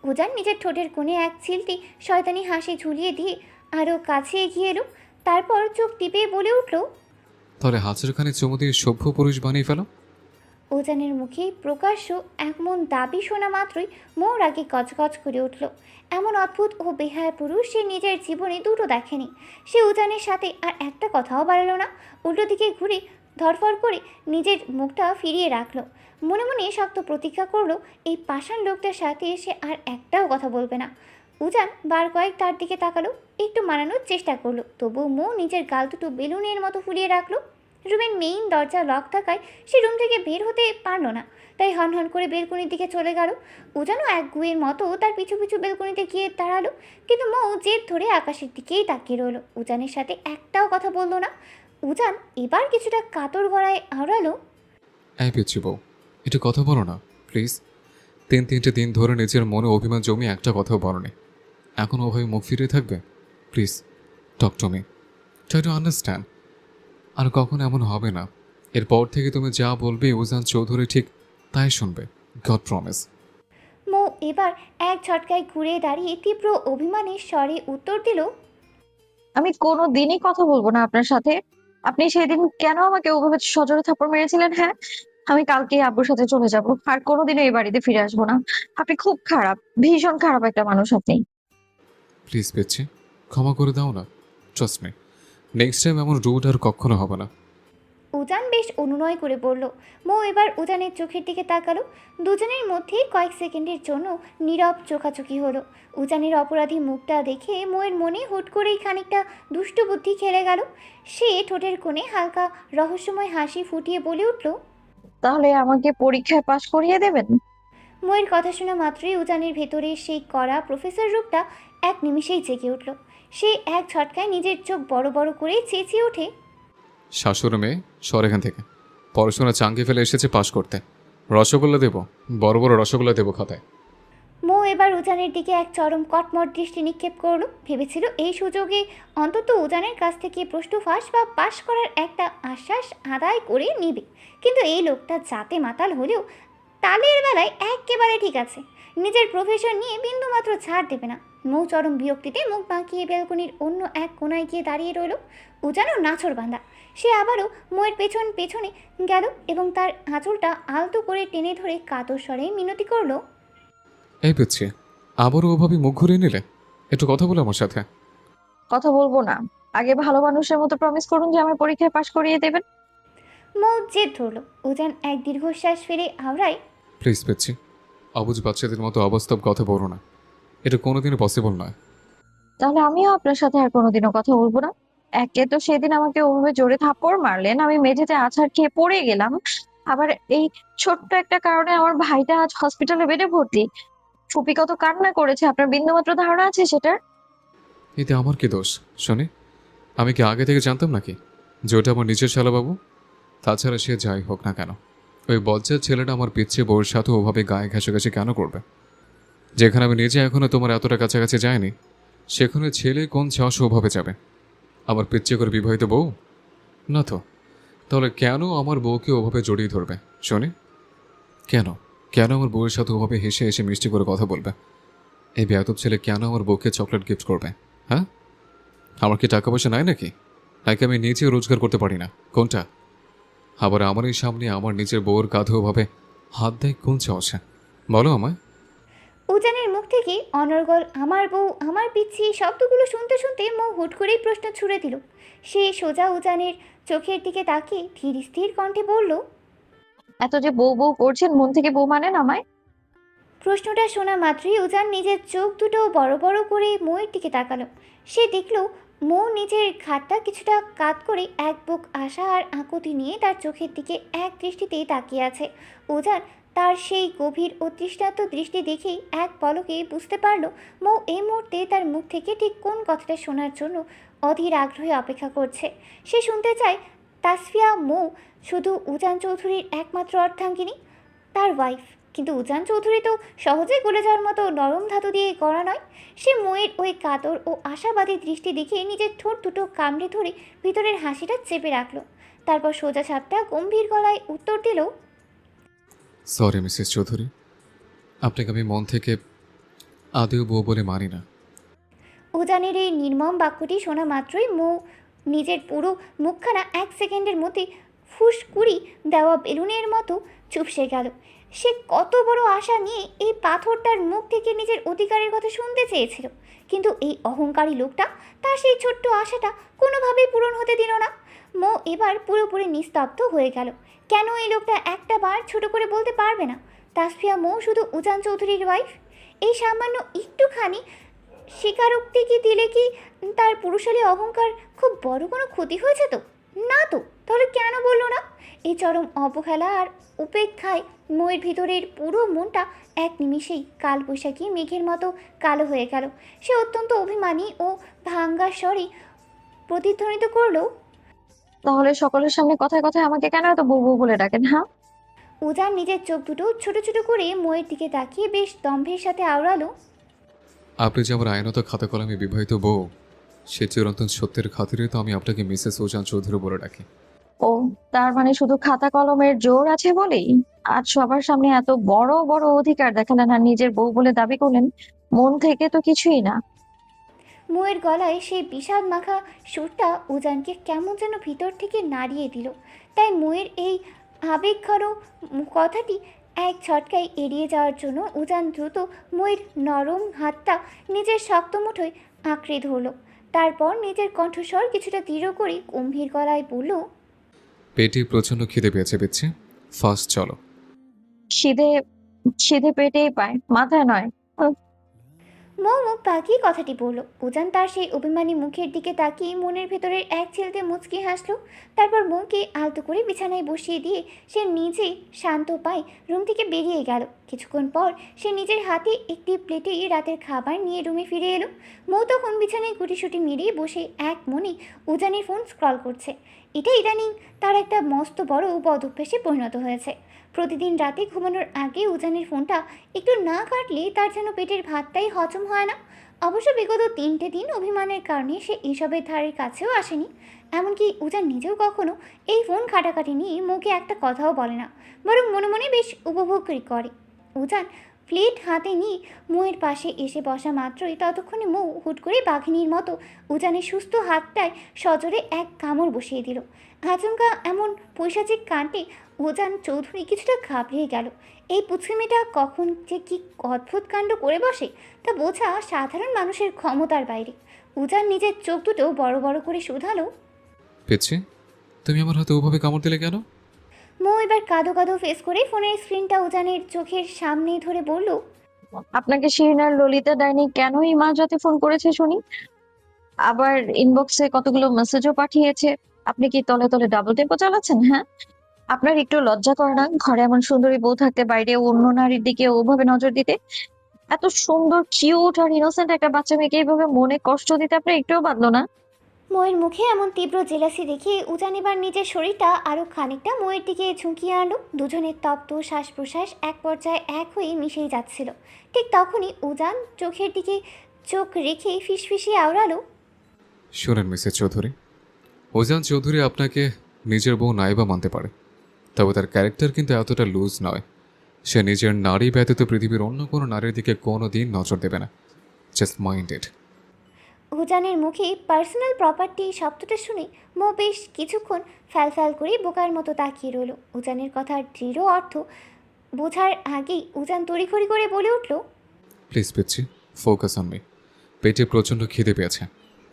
উজান নিজের ঠোঁটের কোণে এক ছিলটি শয়তানি হাসি ঝুলিয়ে দিয়ে আরও কাছে এগিয়ে এলো। তারপর চোখ টিপে বলে উঠল, তাহলে হাজারখানে চুমু দিয়ে সভ্য পুরুষ বানিয়ে ফেলো। উজানের মুখে প্রকাশ্য এমন দাবি শোনা মাত্রই মৌ রাগে গজগজ করে উঠল। এমন অদ্ভুত ও বেহায়া পুরুষ সে নিজের জীবনে দুটো দেখেনি। সে উজানের সাথে আর একটা কথাও বাড়ালো না, উল্টো দিকে ঘুরে ধরফর করে নিজের মুখটা ফিরিয়ে রাখলো। মনে মনে শক্ত প্রতিজ্ঞা করলো এই পাষাণ লোকটার সাথে সে আর একটাও কথা বলবে না। উজান বার কয়েক তার দিকে তাকালো, একটু মানানোর চেষ্টা করলো, তবুও মৌ নিজের গাল দুটো বেলুনের মতো ফুলিয়ে রাখলো। রুমের মেইন দরজা লক থাকায় সে রুম থেকে বের হতে পারলো না, তাই হনহন করে বেলকনির দিকে চলে গেল। উজানও এক গুয়ের মতো তার পিছু পিছু বেলকনিতে গিয়ে দাঁড়ালো, কিন্তু মৌ জেদ ধরে আকাশের দিকেই তাকিয়ে রইল। উজানের সাথে একটাও কথা বললো না। উজান এবার কিছুটা কাতর গলায় আওড়ালো, এই পিচ্ছি বউ, একটু কথা বলো না প্লিজ। 3-3টে দিন ধরে নিজের মনে অভিমান জমিয়ে একটা কথাও বলনি, এখন ওভাবে মুখ ফিরিয়ে থাকবে? Please talk to me, try to understand. আর কখন এমন হবে না। এরপর থেকে তুমি যা বলবে উজান চৌধুরী ঠিক তাই শুনবে, গড প্রমিস। মৌ এবার এক ঝটকায় ঘুরে দাঁড়িয়ে তীব্র অভিমানের স্বরে উত্তর দিল, আমি কোনো দিনই কথা বলবো না আপনার সাথে। আপনি সেদিন কেন আমাকে ওভাবে সজোরে থাপ্পড় মেরেছিলেন? হ্যাঁ, আমি কালকেই আব্বুর সাথে চলে যাব, আর কোনোদিনও এই বাড়িতে ফিরে আসবো না। আপনি খুব খারাপ, ভীষণ খারাপ একটা মানুষ আপনি। প্লিজ পেয়েছি, ক্ষমা করে দাও না। ট্রাস্ট মি, নেক্সট টাইম এমন রুড আর কখনো হবে না। উজান বেশ অনুনয় করে বলল। মৌ এবার উজানের চোখের দিকে তাকালো। দুজনের মধ্যে কয়েক সেকেন্ডের জন্য নীরব চোখাচোখি হলো। উজানের অপরাধী মুখটা দেখে মৌয়ের মনে হুট করেই খানিকটা দুষ্টু বুদ্ধি খেলে গেল। সে ঠোঁটের কোণে হালকা রহস্যময় হাসি ফুটিয়ে বলে উঠল, তাহলে আমাকে পরীক্ষায় পাশ করিয়ে দেবেন? মৌয়ের কথা শোনা মাত্রই উজানের ভেতরে সেই কড়া প্রফেসর রূপটা এক নিমিষেই জেগে উঠল। সে এক ঝটকায় নিজের চোখ বড় বড় করে চেঁচিয়ে ওঠে, শাশুড় মেয়ে, সর এখান থেকে। পড়াশোনা চাঙ্গে ফেলে এসেছে পাশ করতে। রসগোল্লা দেবো, বড় বড় রসগোল্লা দেবো খাতায়। মৌ এবার উজানের দিকে এক চরম কটমট দৃষ্টি নিক্ষেপ করল। ভেবেছিল এই সুযোগে অন্তত উজানের কাছ থেকে প্রশ্ন ফাঁস বা পাশ করার একটা আশ্বাস আদায় করে নিবে। কিন্তু এই লোকটা জাতে মাতাল হলেও তালের বেলায় একেবারে ঠিক আছে। নিজের প্রফেশন নিয়ে বিন্দুমাত্র ছাড় দেবে না। মৌ চরম বিরক্তিতে মুখ বাঁকিয়ে ব্যালকনির অন্য এক কোনায় গিয়ে দাঁড়িয়ে রইল। উজানও নাছর বাঁধা। সে আবারও মৌয়ের পেছনে গেল এবং তার আঁচলটা আলতো করে টেনে ধরে কাতর স্বরে মিনতি করল, এই পেয়েছি, আবারও ওভাবে মুখ ঘুরিয়ে নিলে। একটু কথা বলে আমার সাথে। কথা বলবো না, আগে ভালো মানুষের মতো প্রমিস করুন যে আমার পরীক্ষায় পাশ করিয়ে দেবেন। মৌ জেদ ধরল। উজান এক দীর্ঘশ্বাস ফেলে আওড়ায়, প্লিজ পেয়েছি, অবুঝ বাচ্চাদের মতো অবাস্তব কথা বলো না। এটা কোনোদিনই পসিবল নয়। তাহলে আমিও আপনার সাথে আর কোনোদিনও কথা বলবো না। একে তো সেদিন আমাকে ওভাবে জোরে থাপ্পড় মারলেন, আমি মেঝেতে আছাড় খেয়ে পড়ে গেলাম। আবার এই ছোট্ট একটা কারণে আমার ভাইটা আজ হসপিটালে বেডে ভর্তি। ফুপি কত কান্না করেছে, আপনার বিন্দুমাত্র ধারণা আছে সেটার? এতে আমার কি দোষ শুনি? আমি কি আগে থেকে জানতাম নাকি যে ওটা আমার নিজের শালাবাবু? তাছাড়া সে যাই হোক না কেন, ওই বজ্জার ছেলেটা আমার পিচ্ছে বউর সাথে ওভাবে গায়ে ঘেঁষাঘেঁষি কেন করবে? যেখানে আমি নিজে এখনও তোমার এতটা কাছাকাছি যাইনি, সেখানে ছেলে কোন চাষ ওভাবে যাবে? আমার পিচ্ছে করে বিবাহিত বউ না তো। তাহলে কেন আমার বউকে ওভাবে জড়িয়ে ধরবে শুনি? কেন কেন আমার বউয়ের সাথে ওভাবে হেসে হেসে মিষ্টি করে কথা বলবে? এই বেয়াদব ছেলে কেন আমার বউকে চকলেট গিফট করবে? হ্যাঁ, আমার কি টাকা পয়সা নাই নাকি? নাকি আমি নিজে রোজগার করতে পারি না? কোনটা? আবার আমার এই সামনে আমার নিজের বউয়ের কাঁধে ওভাবে হাত দেয় কোন চাওয়া? বলো আমায়। উজানের মুখ থেকে অনর্গল আমার বউ আমার পিচ্ছি শব্দগুলো শুনতে শুনতে মৌ হুট করেই প্রশ্ন ছুড়ে দিল। সে সোজা উজানের চোখের দিকে তাকিয়ে ধীর স্থির কণ্ঠে বলল, এত যে বউ বউ করছেন, মন থেকে বউ মানেন আমায়? প্রশ্নটা শোনা মাত্রই উজান নিজের চোখ দুটো বড় বড় করে মৌয়ের দিকে তাকালো। সে দেখল মৌ নিজের ঘাটটা কিছুটা কাত করে এক বুক আশা আর আকুতি নিয়ে তার চোখের দিকে এক দৃষ্টিতেই তাকিয়ে আছে। উজান তার সেই গভীর ও তৃষ্ণার্ত দৃষ্টি দেখেই এক পলকে বুঝতে পারল মৌ এই মুহূর্তে তার মুখ থেকে ঠিক কোন কথাটা শোনার জন্য অধীর আগ্রহে অপেক্ষা করছে। সে শুনতে চায় তাসফিয়া মৌ শুধু উজান চৌধুরীর একমাত্র অর্ধাঙ্গিনী, তার ওয়াইফ। কিন্তু উজান চৌধুরী তো সহজেই গলে যাওয়ার মতো নরম ধাতু দিয়ে গড়া নয়। সে ময়ের ওই কাতর ও আশাবাদী দৃষ্টি দেখে নিজের ঠোঁট দুটো কামড়ে ধরে ভিতরের হাসিটা চেপে রাখলো। তারপর সোজা ছাপটা গম্ভীর গলায় উত্তর দিল, সরি মিসেস চৌধুরী, আপনাকে আমি মন থেকে আদেও বউ বলে মানি না। উজানের এই নির্মম বাক্যটি শোনা মাত্রই মৌ নিজের পুরো মুখখানা এক সেকেন্ডের মধ্যে ফুসকুড়ি দেওয়া বেলুনের মতো চুপসে গেল। সে কত বড় আশা নিয়ে এই পাথরটার মুখ থেকে নিজের অধিকারের কথা শুনতে চেয়েছিল, কিন্তু এই অহংকারী লোকটা তার সেই ছোট্ট আশাটা কোনোভাবেই পূরণ হতে দিল না। মৌ এবার পুরোপুরি নিস্তব্ধ হয়ে গেল। কেন এই লোকটা একটা বার ছোট করে বলতে পারবে না তাসফিয়া মৌ শুধু উজান চৌধুরীর ওয়াইফ? এই সামান্য একটুখানি স্বীকারোক্তি কি দিলে কি তার পুরুষালী অহংকার খুব বড় কোনো ক্ষতি হয়েছে? তো না, তো তাহলে কেন বললো না? এই চরম অবহেলা আর উপেক্ষায় ময়ের ভিতরের পুরো মনটা এক নিমিষেই কালবৈশাখী মেঘের মতো কালো হয়ে গেল। সে অত্যন্ত অভিমানী ও ভাঙ্গা স্বরে প্রতিধ্বনিত করলো, তাহলে সকলের সামনে কথায় কথায় আমাকে কেন এত বউ বউ বলে ডাকেন? হ্যাঁ, উজান নিজের চোখ দুটো ছোট ছোট করে ময়ের দিকে তাকিয়ে বেশ দম্ভের সাথে আওড়ালো, আপনি যে আমার আইনত খাতা কলমে বিবাহিত বউ, সে চিরন্তন সত্যের খাতিরে তো আমি আপনাকে মিসেস ওজান চৌধুরী বলে ডাকি। ও তার মানে শুধু খাতা কলমের জোর আছে বলেই আজ সবার সামনে এত বড় বড় অধিকার দেখালেন আর নিজের বউ বলে দাবি করলেন? মন থেকে তো কিছুই না। ময়ের গলায় সেই বিষাদ মাখা সুরটা উজানকে কেমন যেন ভিতর থেকে নাড়িয়ে দিল। তাই ময়ের এই আবেগঘন কথাটি এক ঝটকায় এড়িয়ে যাওয়ার জন্য উজান দ্রুত ময়ের নরম হাতটা নিজের শক্ত মুঠোয় আঁকড়ে ধরল। তারপর নিজের কণ্ঠস্বর কিছুটা দৃঢ় করে গম্ভীর গলায় বলল, পেটে প্রচণ্ড খিদে পেয়েছে পিচ্ছি, ফার্স্ট চলো। খিদে খিদে পেটেই পায়, মাথায় নয়। মৌ মুখ বাঁকিয়ে কথাটি বলল। উজান তার সেই অভিমানী মুখের দিকে তাকিয়ে মনের ভেতরের এক ছেলেতে মুচকি হাসল। তারপর মৌকে আলতো করে বিছানায় বসিয়ে দিয়ে সে নিজেই শান্ত পায় রুম থেকে বেরিয়ে গেল। কিছুক্ষণ পর সে নিজের হাতে একটি প্লেটে রাতের খাবার নিয়ে রুমে ফিরে এলো। মৌ তখন বিছানায় গুটিসুটি মিলিয়ে বসে এক মনে উজানের ফোন স্ক্রল করছে। এটা ইদানিং তার একটা মস্ত বড় বদ অভ্যাসে পরিণত হয়েছে। প্রতিদিন রাতে ঘুমানোর আগে উজানের ফোনটা একটু না কাটলে তার যেন পেটের ভাতটাই হজম হয় না। অবশ্য বিগত 3টে দিন অভিমানের কারণে সে এসবের ধারের কাছেও আসেনি। এমনকি উজান নিজেও কখনো এই ফোন ঘাটাঘাটি নিয়ে মুখে একটা কথাও বলে না, বরং মনে মনে বেশ উপভোগ করে। উজান প্লেট হাতে নিয়ে মৌয়ের পাশে এসে বসা মাত্রই ততক্ষণে মৌ হুট করে বাঘিনীর মতো উজানের সুস্থ হাতটায় সজোরে এক কামড় বসিয়ে দিল। আচমকা এমন পৈশাচিক কাণ্ডে উজান চৌধুরী কিছুটা ঘাবড়িয়ে গেল। এই পুচকি মেয়েটা কখন যে কি অদ্ভুত কাণ্ড করে বসে তা বোঝা সাধারণ মানুষের ক্ষমতার বাইরে। উজান নিজের চোখ দুটো বড় বড় করে শুধালো, পিচ্ছি, তুমি আমার হাতে ওভাবে কামড় দিলে কেন? মৌ এবার কাঁদো কাঁদো ফেস করে ফোনের স্ক্রিনটা উজানের চোখের সামনে ধরে বলল, আপনাকে শিরিনার ললিতা ডাইনি কেনই মাঝরাতে ফোন করেছে শুনি, আবার ইনবক্সে কতগুলো মেসেজও পাঠিয়েছে। আপনি কি তলে তলে ডাবল টেম্পো চালাচ্ছেন? হ্যাঁ, আপনার একটু লজ্জা করে না ঘরে এমন সুন্দরী বউ থাকতে বাইরে অন্য নারীর দিকে ওভাবে নজর দিতে? এত সুন্দর কিউট আর ইনোসেন্ট একটা বাচ্চা মেয়েকে এইভাবে মনে কষ্ট দিতে আপনার একটুও বাঁধলো না? ময়ের মুখে এমন তীব্র জেলাসি দেখে উজান এবার নিজের শরীরটা আরও খানিকটা ময়ের দিকে ঝুঁকিয়ে আনলো। দুজনের তপ্ত শ্বাস প্রশ্বাস এক পর্যায়ে এক হয়ে মিশেই যাচ্ছিল। ঠিক তখনই উজান চোখের দিকে চোখ রেখে ফিসফিসিয়ে আওড়ালো, শোনেন মিসেস চৌধুরী, ওজান চৌধুরী আপনাকে নিজের বউ নাইবা মানতে পারে, তবে তার ক্যারেক্টার কিন্তু এতটা লুজ নয়। সে নিজের নারী ব্যতীত পৃথিবীর অন্য কোনো নারীর দিকে কোনো দিন নজর দেবে না। Just minded. উজানের মুখে পার্সোনাল প্রপার্টি শব্দটা শুনে মো বেশ কিছুক্ষণ ফ্যালফ্যাল করে বোকার মতো তাকিয়ে রইল। উজানের কথার দৃঢ় অর্থ বোঝার আগেই উজান তড়িঘড়ি করে বলে উঠল, প্লিজ পিচ্ছি, ফোকাস অন মি। পেটে প্রচণ্ড খিদে পেয়েছে,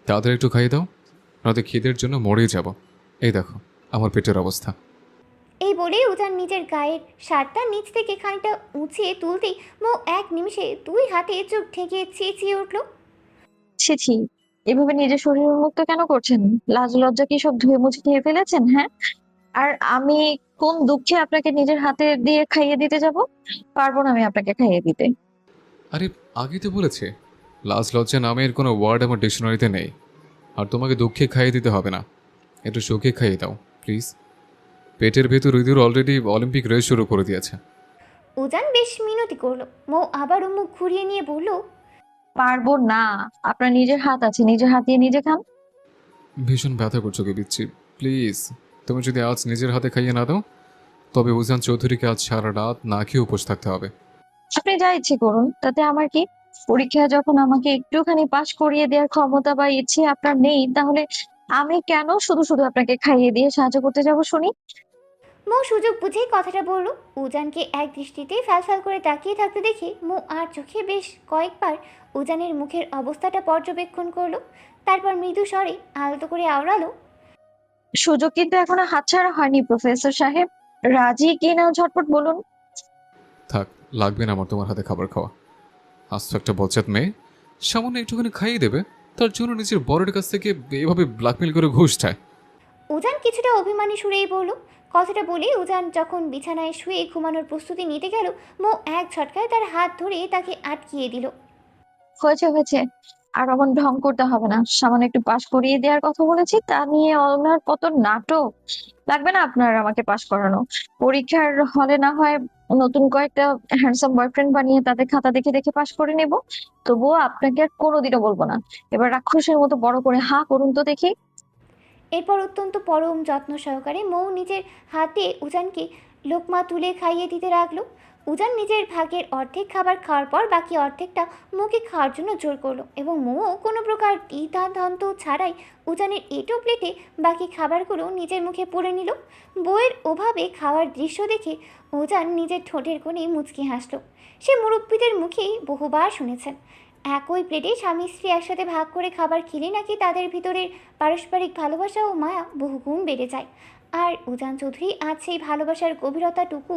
তাদের একটু খাইয়ে দাও, নয়তো খিদের জন্য মরেই যাব। এই দেখো আমার পেটের অবস্থা। এই বলে উজান নিজের গায়ের শার্টটা নিচ থেকে খানিকটা উঁচিয়ে তুলতেই মো এক নিমিষে 2 হাতে চোখ ঢেকে চেঁচিয়ে উঠল, ছি ছি, এভাবে নিজের শরীর উন্মুক্ত কেন করছেন? লাজ লজ্জা কি সব ধুয়ে মুছে খেয়ে ফেলেছেন? হ্যাঁ, আর আমি কোন দুঃখে আপনাকে নিজের হাতে দিয়ে খাইয়ে দিতে যাব? পারবো না আমি আপনাকে খাইয়ে দিতে। আরে আগে তো বলেছে লাজ লজ্জা নামের কোনো ওয়ার্ড আমার ডিকশনারিতে নেই। আর তোমাকে দুঃখে খাইয়ে দিতে হবে না, একটু সুখে খাইয়ে দাও প্লিজ। পেটের ভেতর ইঁদুর অলরেডি অলিম্পিক রেস শুরু করে দিয়েছে। উজান বেশ মিনতি করলো। মো আবারও মুখ ঘুরিয়ে নিয়ে বলল, পারবো না, আপনার নিজের হাত আছে, নিজের হাত দিয়ে নিজে খান। ভীষণ ব্যথা করছো কে বিচ্ছি, প্লিজ। তুমি যদি আজ নিজের হাতে খাইয়ে না দাও তবে উজান চৌধুরীকে আজ সারা রাত না খেয়ে উপোস থাকতে হবে। আপনি যা ইচ্ছে করুন, তাতে আমার কি? পরীক্ষায় যখন আমাকে একটুখানি পাশ করিয়ে দেওয়ার ক্ষমতা বা ইচ্ছে আপনার নেই, তাহলে আমি কেন শুধু শুধু আপনাকে খাইয়ে দিয়ে সাহায্য করতে যাব শুনি? মো সুযোগ বুঝেই কথাটা বলল। উজানকে এক দৃষ্টিতে ফ্যালফ্যাল করে তাকিয়ে থাকতে দেখে মো আর চোখে বেশ কয়েকবার উজানের মুখের অবস্থাটা পর্যবেক্ষণ করলো। তারপর মৃদু স্বরে আলতো করে আওড়ালো, সুযোগ কিন্তু এখনো হাতছাড়া হয়নি প্রফেসর সাহেব। রাজি কি না ঝটপট বলুন। থাক, লাগবে না আমার তোমার হাতে খাবার খাওয়া। আজ তো একটা বজ্জাত মেয়ে, সামান্য একটুখানি খাইয়ে দেবে, তার জন্য নিজের বরের কাছ থেকে এভাবে ব্ল্যাকমেল করে ঘুষ চায়। উজান কিছুটা অভিমানী সুরেই বলল। কথাটা বলে উজান যখন বিছানায় শুয়ে ঘুমানোর প্রস্তুতি নিতে গেল, মো এক ঝটকায় তার হাত ধরে তাকে আটকিয়ে দিল। হয়েছে হয়েছে, আর অমন ঢং করতে হবে না। সামান্য একটু পাশ করিয়ে দেওয়ার কথা বলেছি, তা নিয়ে ওনার কত নাটক। লাগবে না আপনার আমাকে পাশ করানো। পরীক্ষার হলে না হয় নতুন কয়েকটা হ্যান্ডসাম বয়ফ্রেন্ড বানিয়ে তাদের খাতা দেখে দেখে পাশ করে নেব, তবুও আপনাকে আর কোনোদিনও বলবো না। এবার রাক্ষসের মতো বড় করে হা করুন তো দেখি। এরপর অত্যন্ত পরম যত্ন সহকারে মৌ নিজের হাতে উজানকে লোকমা তুলে খাইয়ে দিতে লাগলো। উজান নিজের ভাগের অর্ধেক খাবার খাওয়ার পর বাকি অর্ধেকটা মুখে খাওয়ার জন্য জোর করলো এবং মৌ কোনো প্রকার দ্বিধাদ্বন্দ্ব ছাড়াই উজানের এঁটো প্লেটে বাকি খাবারগুলো নিজের মুখে পুরে নিল। বউয়ের ওভাবে খাওয়ার দৃশ্য দেখে উজান নিজের ঠোঁটের কোণে মুচকি হাসল। সে মুরব্বীদের মুখেই বহুবার শুনেছেন একই প্লেটে স্বামী স্ত্রী একসাথে ভাগ করে খাবার খেলে নাকি তাদের ভিতরের পারস্পরিক ভালোবাসা ও মায়া বহুগুণ বেড়ে যায়। আর উজান চৌধুরী আজ সেই ভালোবাসার গভীরতাটুকু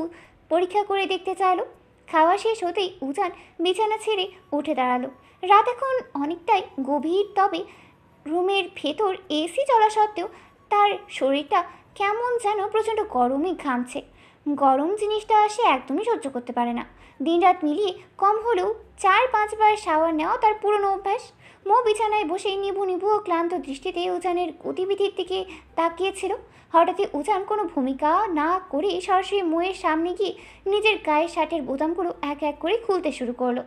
পরীক্ষা করে দেখতে চাইল। খাওয়া শেষ হতেই উজান বিছানা ছেড়ে উঠে দাঁড়ালো। রাত এখন অনেকটাই গভীর, তবে রুমের ভেতর এসি চলা সত্ত্বেও তার শরীরটা কেমন যেন প্রচণ্ড গরমে ঘামছে। গরম জিনিসটা সে একদমই সহ্য করতে পারে না। দিনরাত মিলিয়ে কম হলেও 4-5 বার শাওয়ার নেওয়া তার পুরনো অভ্যাস। মৌ বিছানায় বসে নিভু নিভু ও ক্লান্ত দৃষ্টিতে উজানের গতিবিধির দিকে তাকিয়েছিল। হঠাৎই উজান কোনো ভূমিকা না করে সরাসরি মৌয়ের সামনে গিয়ে নিজের গায়ের শার্টের বোতামগুলো এক এক করে খুলতে শুরু করলো।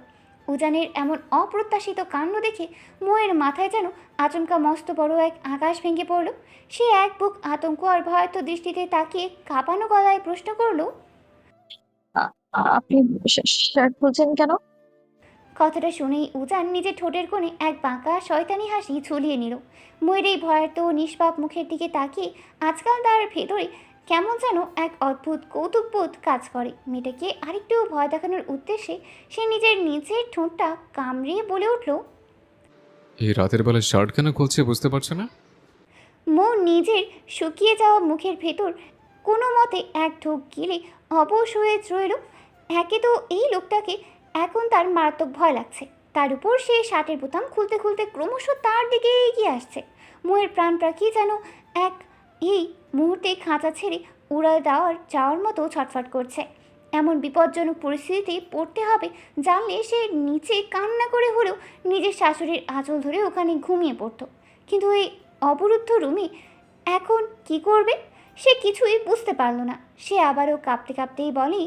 উজানের এমন অপ্রত্যাশিত কাণ্ড দেখে মৌয়ের মাথায় যেন আচমকা মস্ত বড় এক আকাশ ভেঙে পড়ল। সে এক বুক আতঙ্ক আর ভয়ার্ত দৃষ্টিতে তাকিয়ে কাঁপানো গলায় প্রশ্ন করলো, আপনি শার্ট খুলছেন কেন? কথাটা শুনেই উজান নিজের ঠোঁটের কোণে এক বাঁকা শয়তানি হাসি ঝুলিয়ে নিল। ময়ের এই ভয়ার্ত নিষ্পাপ মুখের দিকে তাকিয়ে আজকাল তার ভেতরে কেমন যেন এক অদ্ভুত কৌতুকবোধ কাজ করে। মেয়েটাকে আরেকটু ভয় দেখানোর উদ্দেশ্যে সে নিজের ঠোঁটটা কামড়িয়ে বলে উঠল, এই রাতের বেলা শার্ট কেন খুলছে বুঝতে পারছো না? মৌ নিজের শুকিয়ে যাওয়া মুখের ভেতর কোনো মতে এক ঢোক গিলে অবশ হয়ে রইল। একে তো এই লোকটাকে এখন তার মারাত্মক ভয় লাগছে, তার উপর সে শার্টের বোতাম খুলতে খুলতে ক্রমশ তার দিকে এগিয়ে আসছে। মৌয়ের প্রাণ পাখি যেন এক এই মুহূর্তে খাঁচা ছেড়ে উড়াল যাওয়ার মতো ছটফট করছে। এমন বিপজ্জনক পরিস্থিতিতে পড়তে হবে জানলে সে নিচে কান্না করে হলেও নিজের শাশুড়ির আঁচল ধরে ওখানে ঘুমিয়ে পড়তো। কিন্তু এই অবরুদ্ধ রুমে এখন কি করবে সে কিছুই বুঝতে পারল না। সে আবারও কাঁপতে কাঁপতেই বলে,